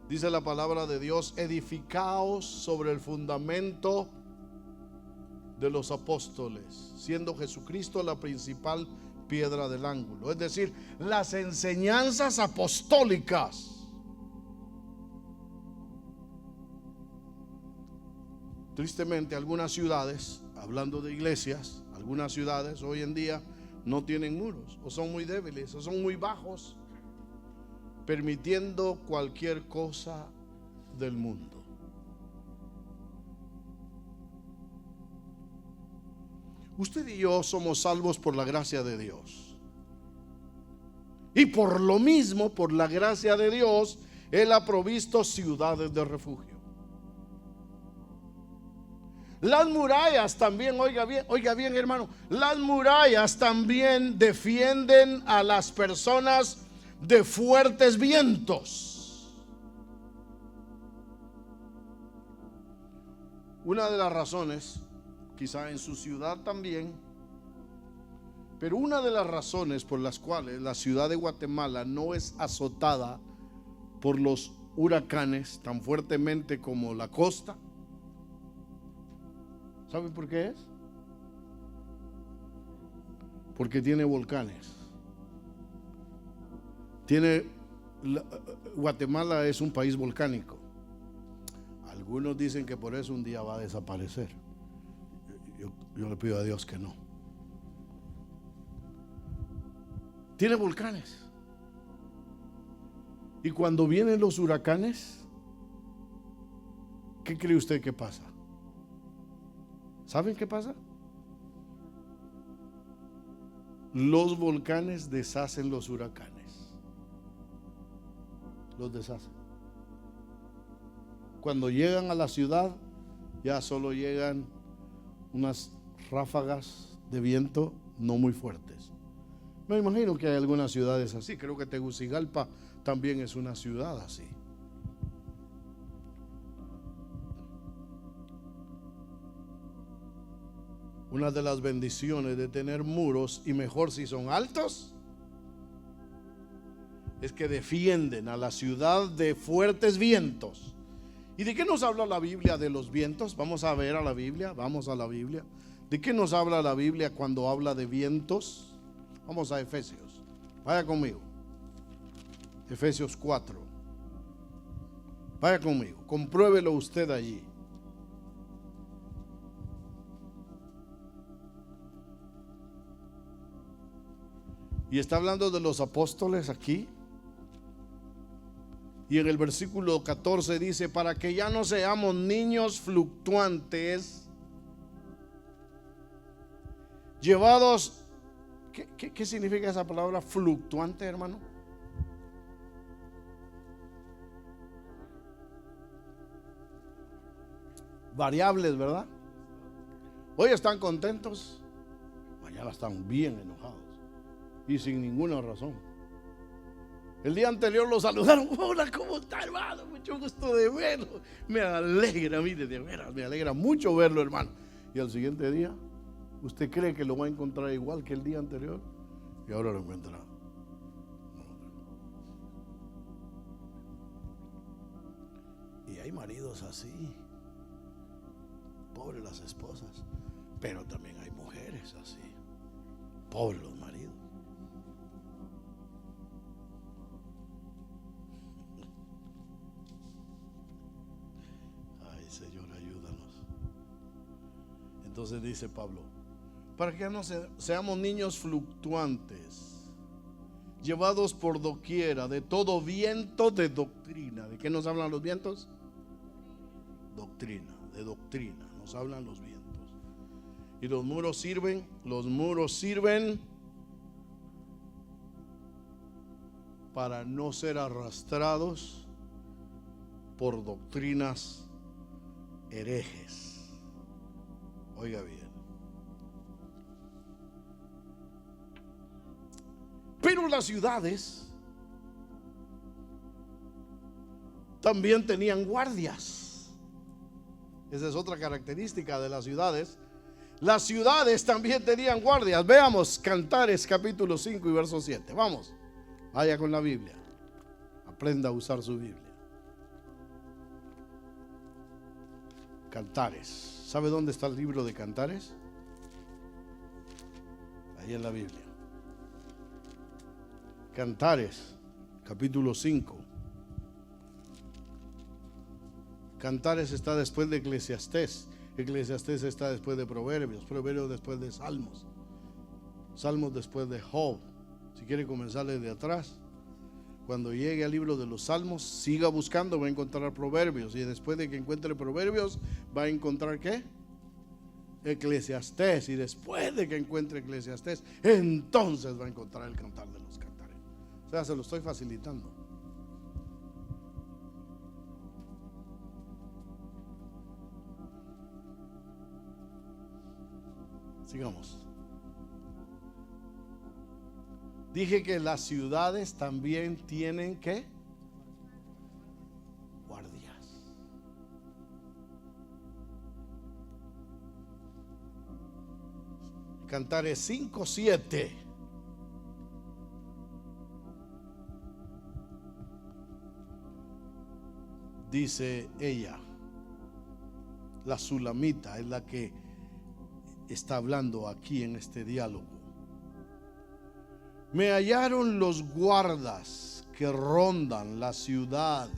[SPEAKER 4] Dice la palabra de Dios: edificaos sobre el fundamento de los apóstoles, siendo Jesucristo la principal piedra del ángulo. Es decir, las enseñanzas apostólicas. Tristemente, algunas ciudades, hablando de iglesias, algunas ciudades hoy en día no tienen muros, o son muy débiles, o son muy bajos, permitiendo cualquier cosa del mundo. Usted y yo somos salvos por la gracia de Dios. Y por lo mismo, por la gracia de Dios, Él ha provisto ciudades de refugio. Las murallas también, oiga bien hermano, las murallas también defienden a las personas de fuertes vientos. Una de las razones, quizá en su ciudad también, pero una de las razones por las cuales la ciudad de Guatemala no es azotada por los huracanes tan fuertemente como la costa, ¿saben por qué es? Porque tiene volcanes. Guatemala es un país volcánico. Algunos dicen que por eso un día va a desaparecer. Yo le pido a Dios que no. Tiene volcanes. Y cuando vienen los huracanes, ¿qué cree usted que pasa? ¿Saben qué pasa? Los volcanes deshacen los huracanes. Los deshacen. Cuando llegan a la ciudad, ya solo llegan unas ráfagas de viento no muy fuertes. Me imagino que hay algunas ciudades así. Creo que Tegucigalpa también es una ciudad así. Una de las bendiciones de tener muros, y mejor si son altos, es que defienden a la ciudad de fuertes vientos. ¿Y de qué nos habla la Biblia de los vientos? Vamos a ver a la Biblia, vamos a la Biblia. ¿De qué nos habla la Biblia cuando habla de vientos? Vamos a Efesios. Vaya conmigo. Efesios 4. Vaya conmigo, compruébelo usted allí. Y está hablando de los apóstoles aquí. Y en el versículo 14 dice: para que ya no seamos niños fluctuantes, llevados. ¿Qué significa esa palabra fluctuante, hermano? Variables, ¿verdad? Hoy están contentos, mañana están bien enojados y sin ninguna razón. El día anterior lo saludaron: hola, ¿cómo está, hermano? Mucho gusto de verlo. Me alegra, mire, de veras, me alegra mucho verlo, hermano. Y al siguiente día, ¿usted cree que lo va a encontrar igual que el día anterior? Y ahora lo encuentra. Y hay maridos así. Pobres las esposas. Pero también hay mujeres así. Pobres los maridos. Ay, Señor, ayúdanos. Entonces dice Pablo: para que no seamos niños fluctuantes, llevados por doquiera de todo viento de doctrina. ¿De qué nos hablan los vientos? Doctrina, de doctrina nos hablan los vientos. Y los muros sirven para no ser arrastrados por doctrinas herejes. Oiga bien. Pero las ciudades también tenían guardias. Esa es otra característica de las ciudades. Las ciudades también tenían guardias. Veamos Cantares capítulo 5 y verso 7. Vamos, vaya con la Biblia. Aprenda a usar su Biblia. Cantares. ¿Sabe dónde está el libro de Cantares? Ahí en la Biblia. Cantares, capítulo 5. Cantares está después de Eclesiastés. Eclesiastés está después de Proverbios. Proverbios después de Salmos. Salmos después de Job. Si quiere comenzar desde atrás, cuando llegue al libro de los Salmos, siga buscando, va a encontrar Proverbios. Y después de que encuentre Proverbios, va a encontrar ¿qué? Eclesiastés. Y después de que encuentre Eclesiastés, entonces va a encontrar el Cantar de los Cantares. O sea, se lo estoy facilitando. Sigamos. Dije que las ciudades también tienen ¿qué? Guardias. Cantares 5:7. Dice ella, la sulamita es la que está hablando aquí en este diálogo. Me hallaron los guardas que rondan la ciudad.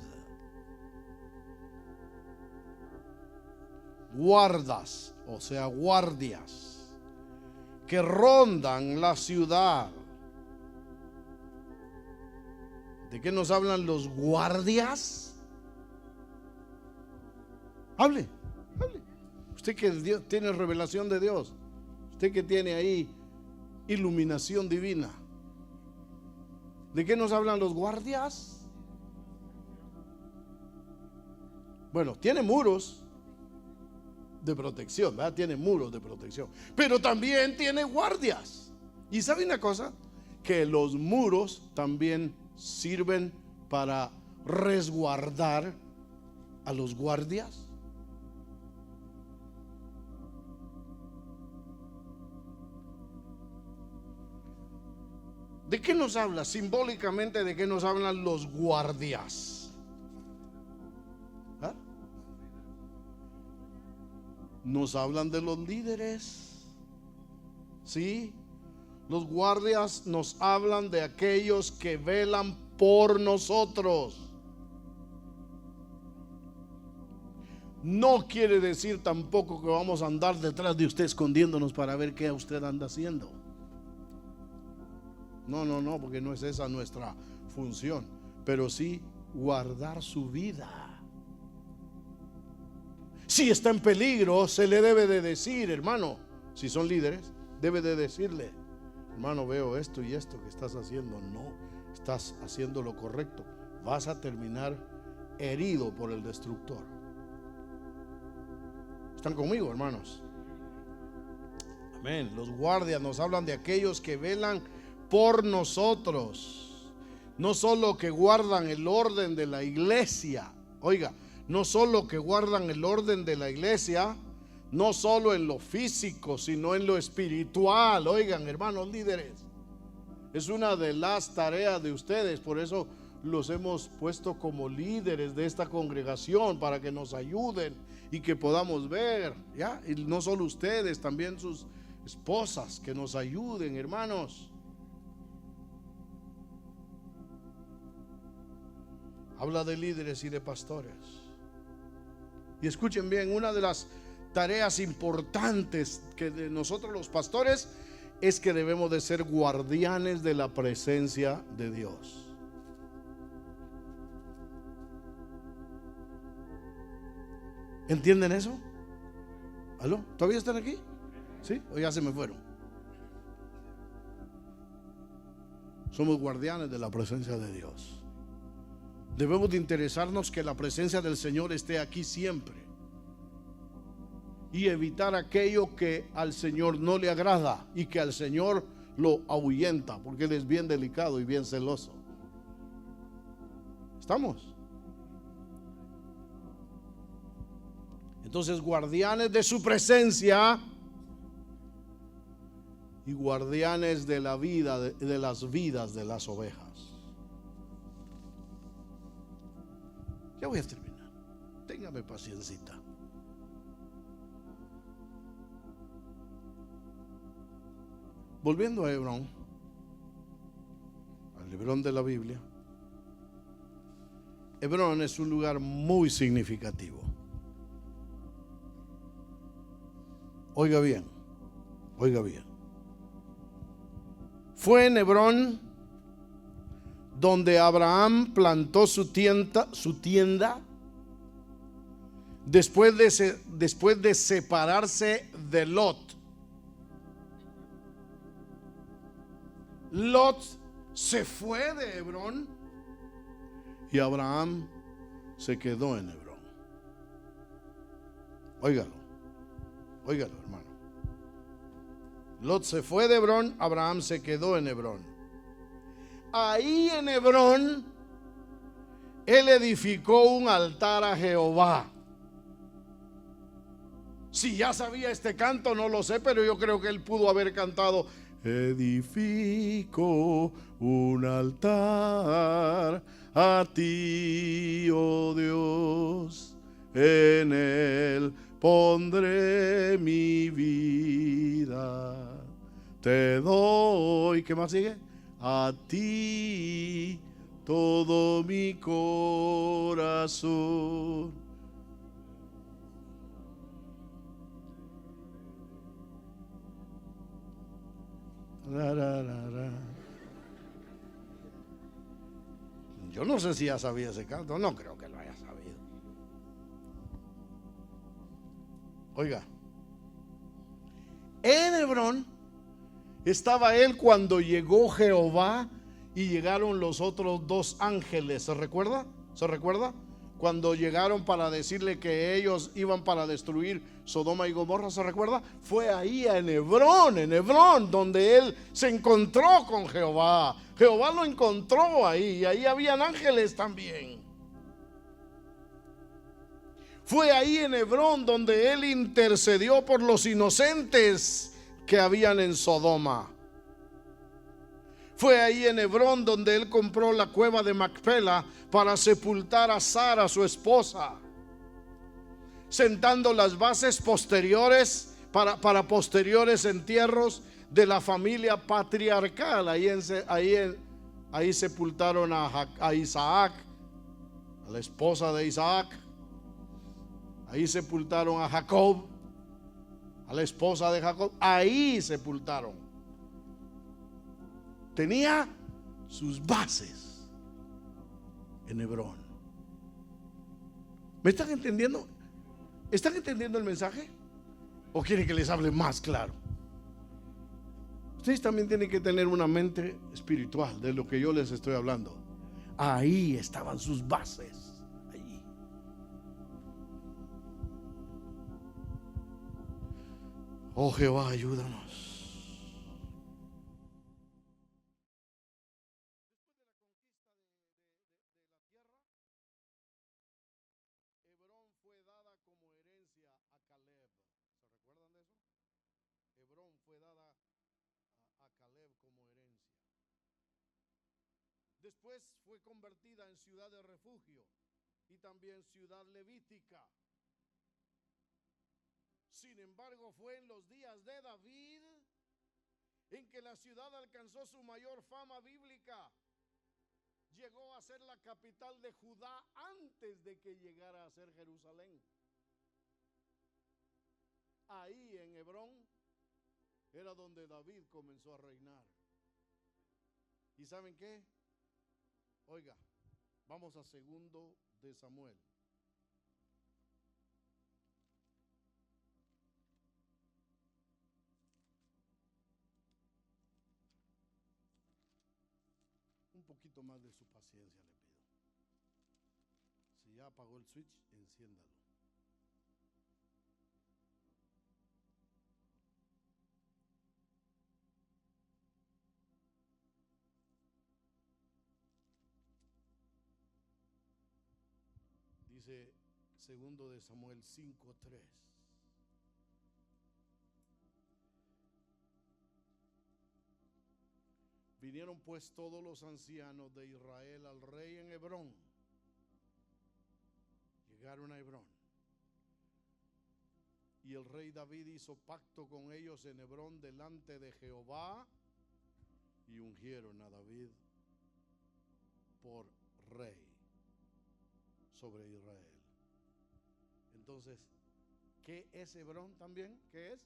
[SPEAKER 4] Guardas, o sea, guardias que rondan la ciudad. ¿De qué nos hablan los guardias? Hable, hable. Usted que Dios, tiene revelación de Dios, usted que tiene ahí iluminación divina, ¿de qué nos hablan los guardias? Bueno, tiene muros de protección, ¿verdad? Tiene muros de protección, pero también tiene guardias. Y ¿sabe una cosa? Que los muros también sirven para resguardar a los guardias. ¿De qué nos habla? Simbólicamente, ¿de qué nos hablan los guardias? ¿Ah? Nos hablan de los líderes. ¿Sí? Los guardias nos hablan de aquellos que velan por nosotros. No quiere decir tampoco que vamos a andar detrás de usted escondiéndonos para ver qué usted anda haciendo. No, porque no es esa nuestra función, pero sí guardar su vida. Si está en peligro, se le debe de decir, hermano, si son líderes, debe de decirle, hermano, veo esto y esto que estás haciendo, no estás haciendo lo correcto, vas a terminar herido por el destructor. ¿Están conmigo, hermanos? Amén. Los guardias nos hablan de aquellos que velan por nosotros, no solo que guardan el orden de la iglesia. Oiga, no solo que guardan el orden de la iglesia, no solo en lo físico, sino en lo espiritual. Oigan, hermanos líderes, es una de las tareas de ustedes. Por eso los hemos puesto como líderes de esta congregación, para que nos ayuden y que podamos ver, ¿ya? Y no solo ustedes, también sus esposas, que nos ayuden, hermanos. Habla de líderes y de pastores. Y escuchen bien, una de las tareas importantes que de nosotros los pastores es que debemos de ser guardianes de la presencia de Dios. ¿Entienden eso? ¿Aló? ¿Todavía están aquí? ¿Sí? ¿O ya se me fueron? Somos guardianes de la presencia de Dios. Debemos de interesarnos que la presencia del Señor esté aquí siempre y evitar aquello que al Señor no le agrada y que al Señor lo ahuyenta, porque él es bien delicado y bien celoso. ¿Estamos? Entonces, guardianes de su presencia y guardianes de la vida, de las vidas de las ovejas. Ya voy a terminar. Téngame paciencia. Volviendo a Hebrón, al Hebrón de la Biblia. Hebrón es un lugar muy significativo. Oiga bien, oiga bien. Fue en Hebrón donde Abraham plantó su tienda después de separarse de Lot. Lot se fue de Hebrón y Abraham se quedó en Hebrón. Óigalo, óigalo, hermano. Lot se fue de Hebrón, Abraham se quedó en Hebrón. Ahí en Hebrón, él edificó un altar a Jehová. Si ya sabía este canto, no lo sé, pero yo creo que él pudo haber cantado: edifico un altar a ti, oh Dios, en él pondré mi vida. Te doy, ¿qué más sigue? A ti todo mi corazón. Ra, ra, ra, ra. Yo no sé si ya sabía ese canto, no creo que lo haya sabido. Oiga, en Hebrón estaba él cuando llegó Jehová y llegaron los otros dos ángeles. ¿Se recuerda? ¿Se recuerda? Cuando llegaron para decirle que ellos iban para destruir Sodoma y Gomorra, ¿se recuerda? Fue ahí en Hebrón, donde él se encontró con Jehová. Jehová lo encontró ahí, y ahí habían ángeles también. Fue ahí en Hebrón donde él intercedió por los inocentes que habían en Sodoma. Fue ahí en Hebrón donde él compró la cueva de Macpela para sepultar a Sara, su esposa, sentando las bases posteriores para posteriores entierros de la familia patriarcal. Ahí sepultaron a Isaac, a la esposa de Isaac. Ahí sepultaron a Jacob, a la esposa de Jacob. Ahí sepultaron. Tenía sus bases en Hebrón. ¿Me están entendiendo? ¿Están entendiendo el mensaje? ¿O quieren que les hable más claro? Ustedes también tienen que tener una mente espiritual de lo que yo les estoy hablando. Ahí estaban sus bases. Allí. Oh Jehová, ayúdanos. Después fue convertida en ciudad de refugio y también ciudad levítica. Sin embargo, fue en los días de David en que la ciudad alcanzó su mayor fama bíblica. Llegó a ser la capital de Judá antes de que llegara a ser Jerusalén. Ahí en Hebrón era donde David comenzó a reinar. ¿Y saben qué? Oiga, vamos a 2 de Samuel. Un poquito más de su paciencia le pido. Si ya apagó el switch, enciéndalo. Dice 2 de Samuel 5:3. Vinieron pues todos los ancianos de Israel al rey en Hebrón. Llegaron a Hebrón. Y el rey David hizo pacto con ellos en Hebrón delante de Jehová, y ungieron a David por rey sobre Israel. Entonces, ¿qué es Hebrón también? ¿Qué es?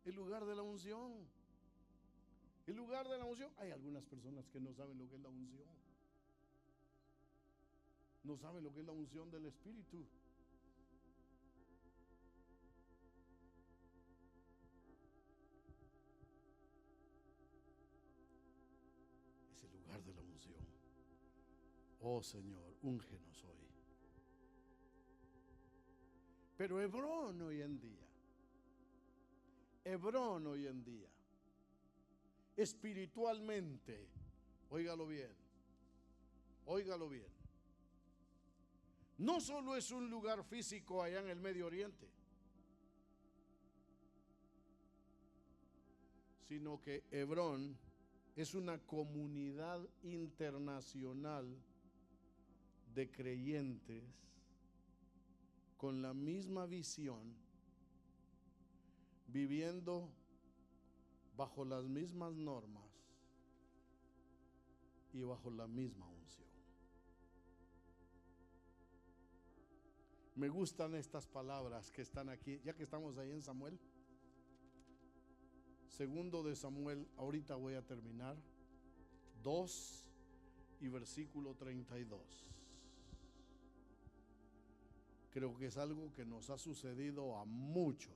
[SPEAKER 4] El lugar de la unción. El lugar de la unción. Hay algunas personas que no saben lo que es la unción. No saben lo que es la unción del Espíritu. Es el lugar de la unción. Oh Señor, úngenos hoy. Pero Hebrón hoy en día, espiritualmente, óigalo bien, no solo es un lugar físico allá en el Medio Oriente, sino que Hebrón es una comunidad internacional de creyentes con la misma visión, viviendo bajo las mismas normas y bajo la misma unción. Me gustan estas palabras que están aquí, ya que estamos ahí en Samuel. 2 de Samuel, ahorita voy a terminar, 2 y versículo 32. Creo que es algo que nos ha sucedido a muchos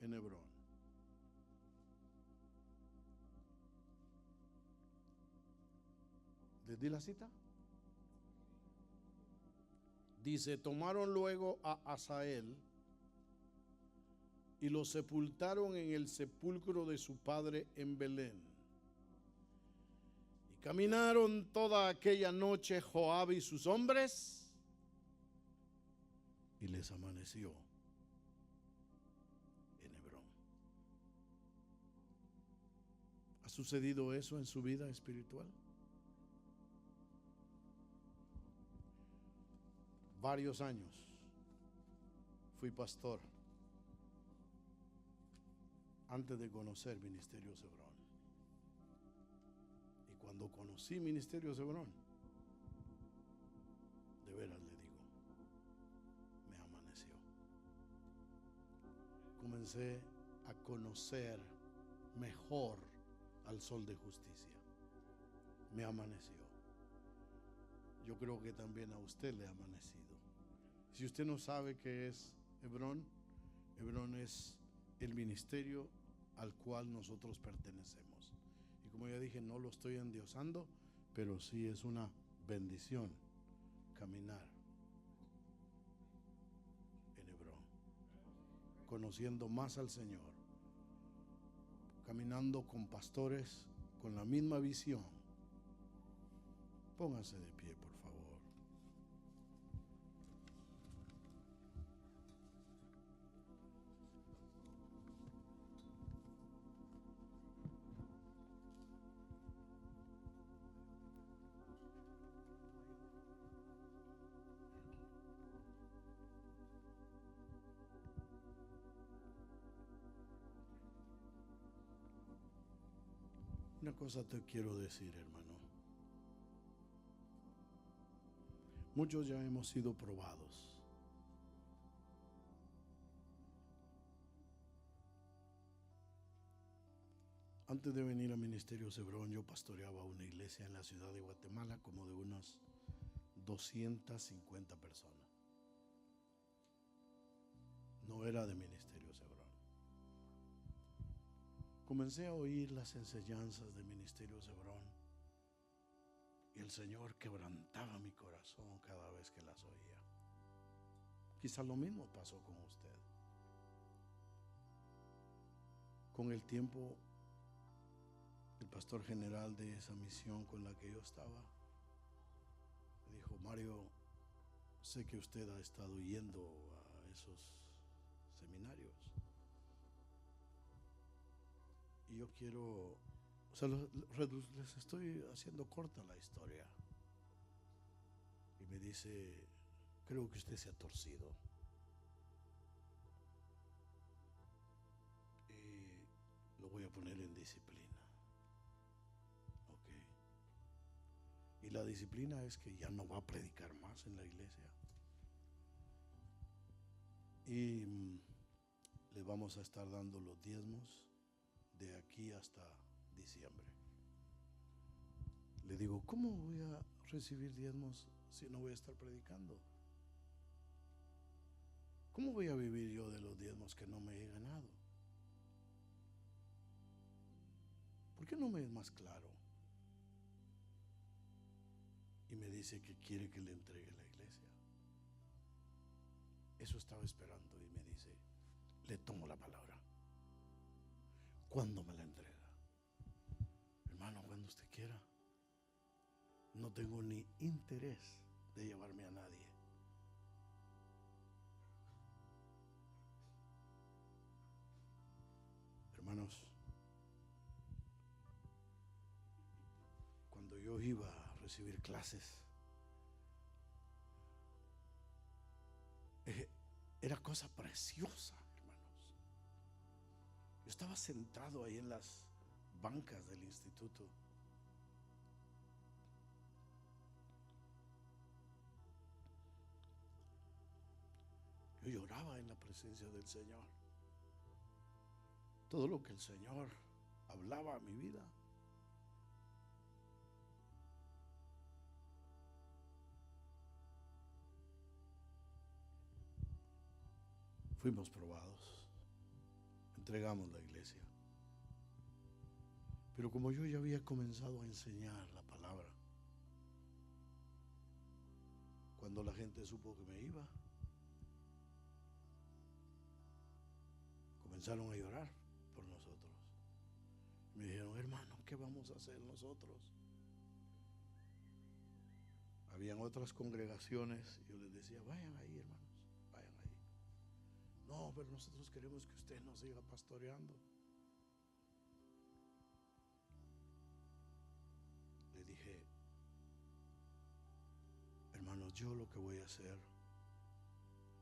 [SPEAKER 4] en Hebrón. ¿Les di la cita? Dice: tomaron luego a Asael y lo sepultaron en el sepulcro de su padre en Belén. Y caminaron toda aquella noche Joab y sus hombres, y les amaneció en Hebrón. ¿Ha sucedido eso en su vida espiritual? Varios años fui pastor antes de conocer Ministerio Hebrón. Y cuando conocí Ministerio Hebrón, de veras le digo, me amaneció. Comencé a conocer mejor al sol de justicia. Me amaneció. Yo creo que también a usted le ha amanecido. Si usted no sabe qué es Hebrón, Hebrón es el ministerio al cual nosotros pertenecemos. Y como ya dije, no lo estoy endiosando, pero sí es una bendición caminar en Hebrón, conociendo más al Señor, caminando con pastores con la misma visión. Pónganse de pie, por favor. Una cosa te quiero decir, hermano. Muchos ya hemos sido probados. Antes de venir a Ministerio Hebrón, yo pastoreaba una iglesia en la ciudad de Guatemala como de unas 250 personas. No era de Ministerio Hebrón. Comencé a oír las enseñanzas de Ministerio Hebrón y el Señor quebrantaba mi corazón cada vez que las oía. Quizás lo mismo pasó con usted. Con el tiempo, el pastor general de esa misión con la que yo estaba me dijo: Mario, sé que usted ha estado yendo a esos seminarios. Y yo quiero, o sea, les estoy haciendo corta la historia. Y me dice, creo que usted se ha torcido. Y lo voy a poner en disciplina. Ok. Y la disciplina es que ya no va a predicar más en la iglesia. Y le vamos a estar dando los diezmos de aquí hasta diciembre. Le digo, ¿cómo voy a recibir diezmos si no voy a estar predicando? ¿Cómo voy a vivir yo de los diezmos que no me he ganado? ¿Por qué no me es más claro? Y me dice que quiere que le entregue la iglesia. Eso estaba esperando y me dice, le tomo la palabra. ¿Cuándo me la entrega? Hermano, cuando usted quiera. No tengo ni interés de llevarme a nadie. Hermanos, cuando yo iba a recibir clases, era cosa preciosa, hermanos. Yo estaba sentado ahí en las bancas del instituto. Yo lloraba en la presencia del Señor. Todo lo que el Señor hablaba a mi vida. Fuimos probados. Entregamos la iglesia. Pero como yo ya había comenzado a enseñar la palabra, cuando la gente supo que me iba, comenzaron a llorar por nosotros. Me dijeron, hermano, ¿qué vamos a hacer nosotros? Habían otras congregaciones y yo les decía, vayan ahí, hermanos, vayan ahí. No, pero nosotros queremos que usted nos siga pastoreando. Le dije, hermanos, yo lo que voy a hacer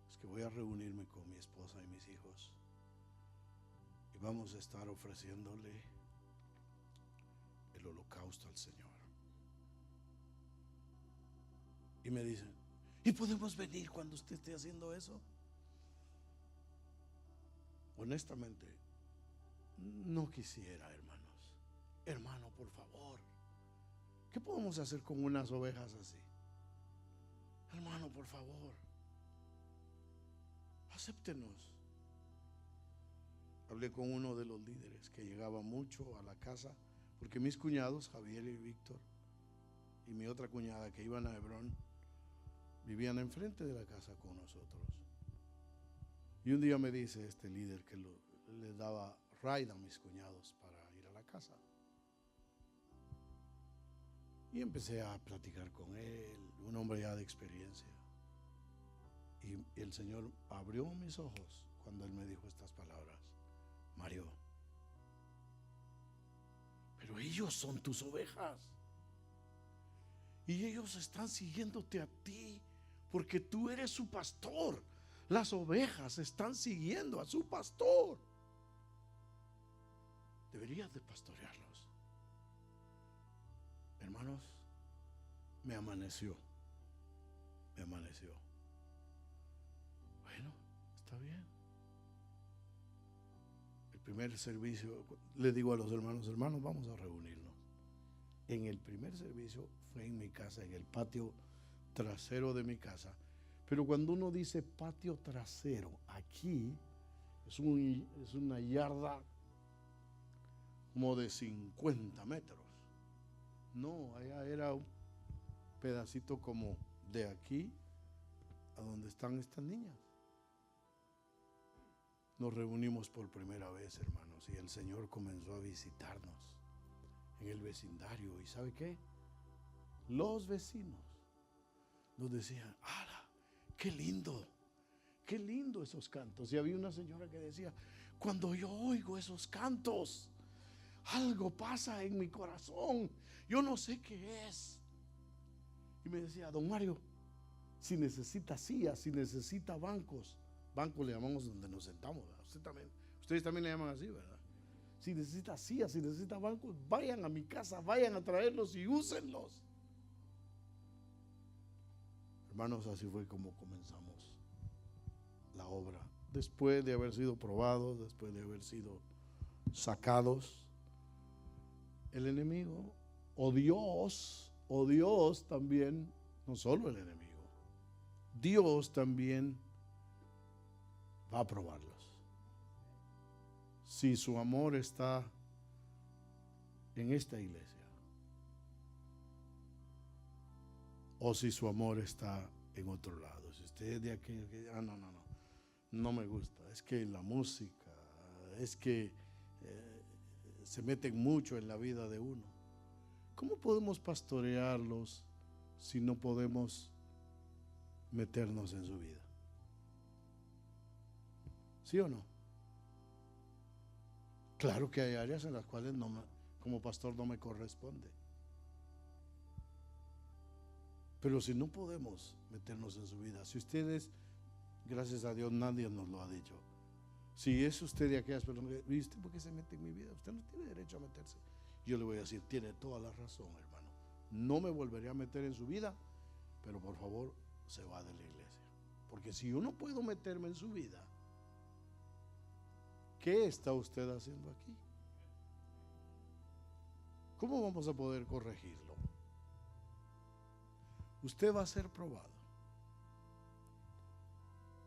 [SPEAKER 4] es que voy a reunirme con mi esposa y mis hijos y vamos a estar ofreciéndole el holocausto al Señor. Y me dicen, ¿y podemos venir cuando usted esté haciendo eso? Honestamente, no quisiera, hermanos. Hermano, por favor, ¿qué podemos hacer con unas ovejas así? Hermano, por favor, acéptenos. Hablé con uno de los líderes que llegaba mucho a la casa, porque mis cuñados, Javier y Víctor, y mi otra cuñada que iban a Hebrón, vivían enfrente de la casa con nosotros. Y un día me dice este líder que le daba ride a mis cuñados para ir a la casa. Y empecé a platicar con él, un hombre ya de experiencia. Y el Señor abrió mis ojos cuando él me dijo estas palabras: Mario, pero ellos son tus ovejas. Y ellos están siguiéndote a ti porque tú eres su pastor. Las ovejas están siguiendo a su pastor. Deberías de pastorearlos. Hermanos, me amaneció. Bueno, está bien. El primer servicio, le digo a los hermanos, vamos a reunirnos. En el primer servicio fue en mi casa, en el patio trasero de mi casa. Pero cuando uno dice patio trasero, aquí es una yarda como de 50 metros. No, allá era un pedacito como de aquí a donde están estas niñas. Nos reunimos por primera vez, hermanos, y el Señor comenzó a visitarnos en el vecindario. ¿Y sabe qué? Los vecinos nos decían, ¡ala! ¡Qué lindo! ¡Qué lindo esos cantos! Y había una señora que decía, cuando yo oigo esos cantos, algo pasa en mi corazón. Yo no sé qué es. Y me decía, don Mario, si necesita sillas, si necesita bancos le llamamos donde nos sentamos, ¿verdad? Ustedes también le llaman así, ¿verdad? Si necesita sillas, si necesita bancos, vayan a mi casa, vayan a traerlos y úsenlos. Hermanos, así fue como comenzamos la obra. Después de haber sido probados, después de haber sido sacados, el enemigo, o Dios también, no solo el enemigo, Dios también va a probarlos. Si su amor está en esta iglesia, o si su amor está en otro lado. Si usted es de aquello que no me gusta, es que la música, es que se meten mucho en la vida de uno. ¿Cómo podemos pastorearlos si no podemos meternos en su vida? ¿Sí o no? Claro que hay áreas en las cuales como pastor no me corresponde. Pero si no podemos meternos en su vida, si ustedes, gracias a Dios, nadie nos lo ha dicho. Si es usted de aquellas personas, ¿y usted por qué se mete en mi vida? Usted no tiene derecho a meterse. Yo le voy a decir, tiene toda la razón, hermano. No me volveré a meter en su vida, pero por favor, se va de la iglesia. Porque si yo no puedo meterme en su vida, ¿qué está usted haciendo aquí? ¿Cómo vamos a poder corregirlo? Usted va a ser probado.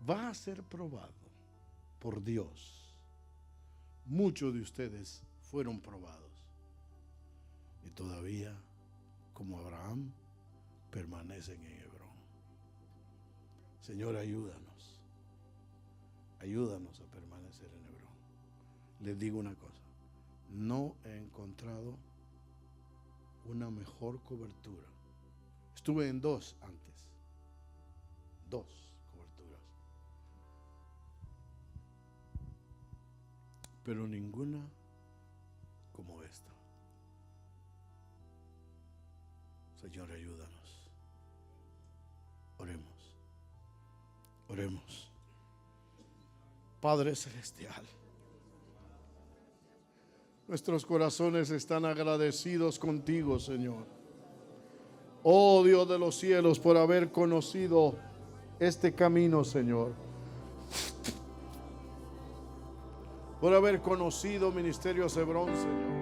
[SPEAKER 4] Va a ser probado por Dios. Muchos de ustedes fueron probados. Y todavía, como Abraham, permanecen en Hebrón. Señor, ayúdanos. Ayúdanos a permanecer en Hebrón. Les digo una cosa. No he encontrado una mejor cobertura. Estuve en 2 antes. 2 coberturas. Pero ninguna como esta. Señor, ayúdanos. Oremos. Oremos. Padre Celestial, nuestros corazones están agradecidos contigo, Señor. Oh Dios de los cielos, por haber conocido este camino, Señor. Por haber conocido Ministerios Hebrón, Señor.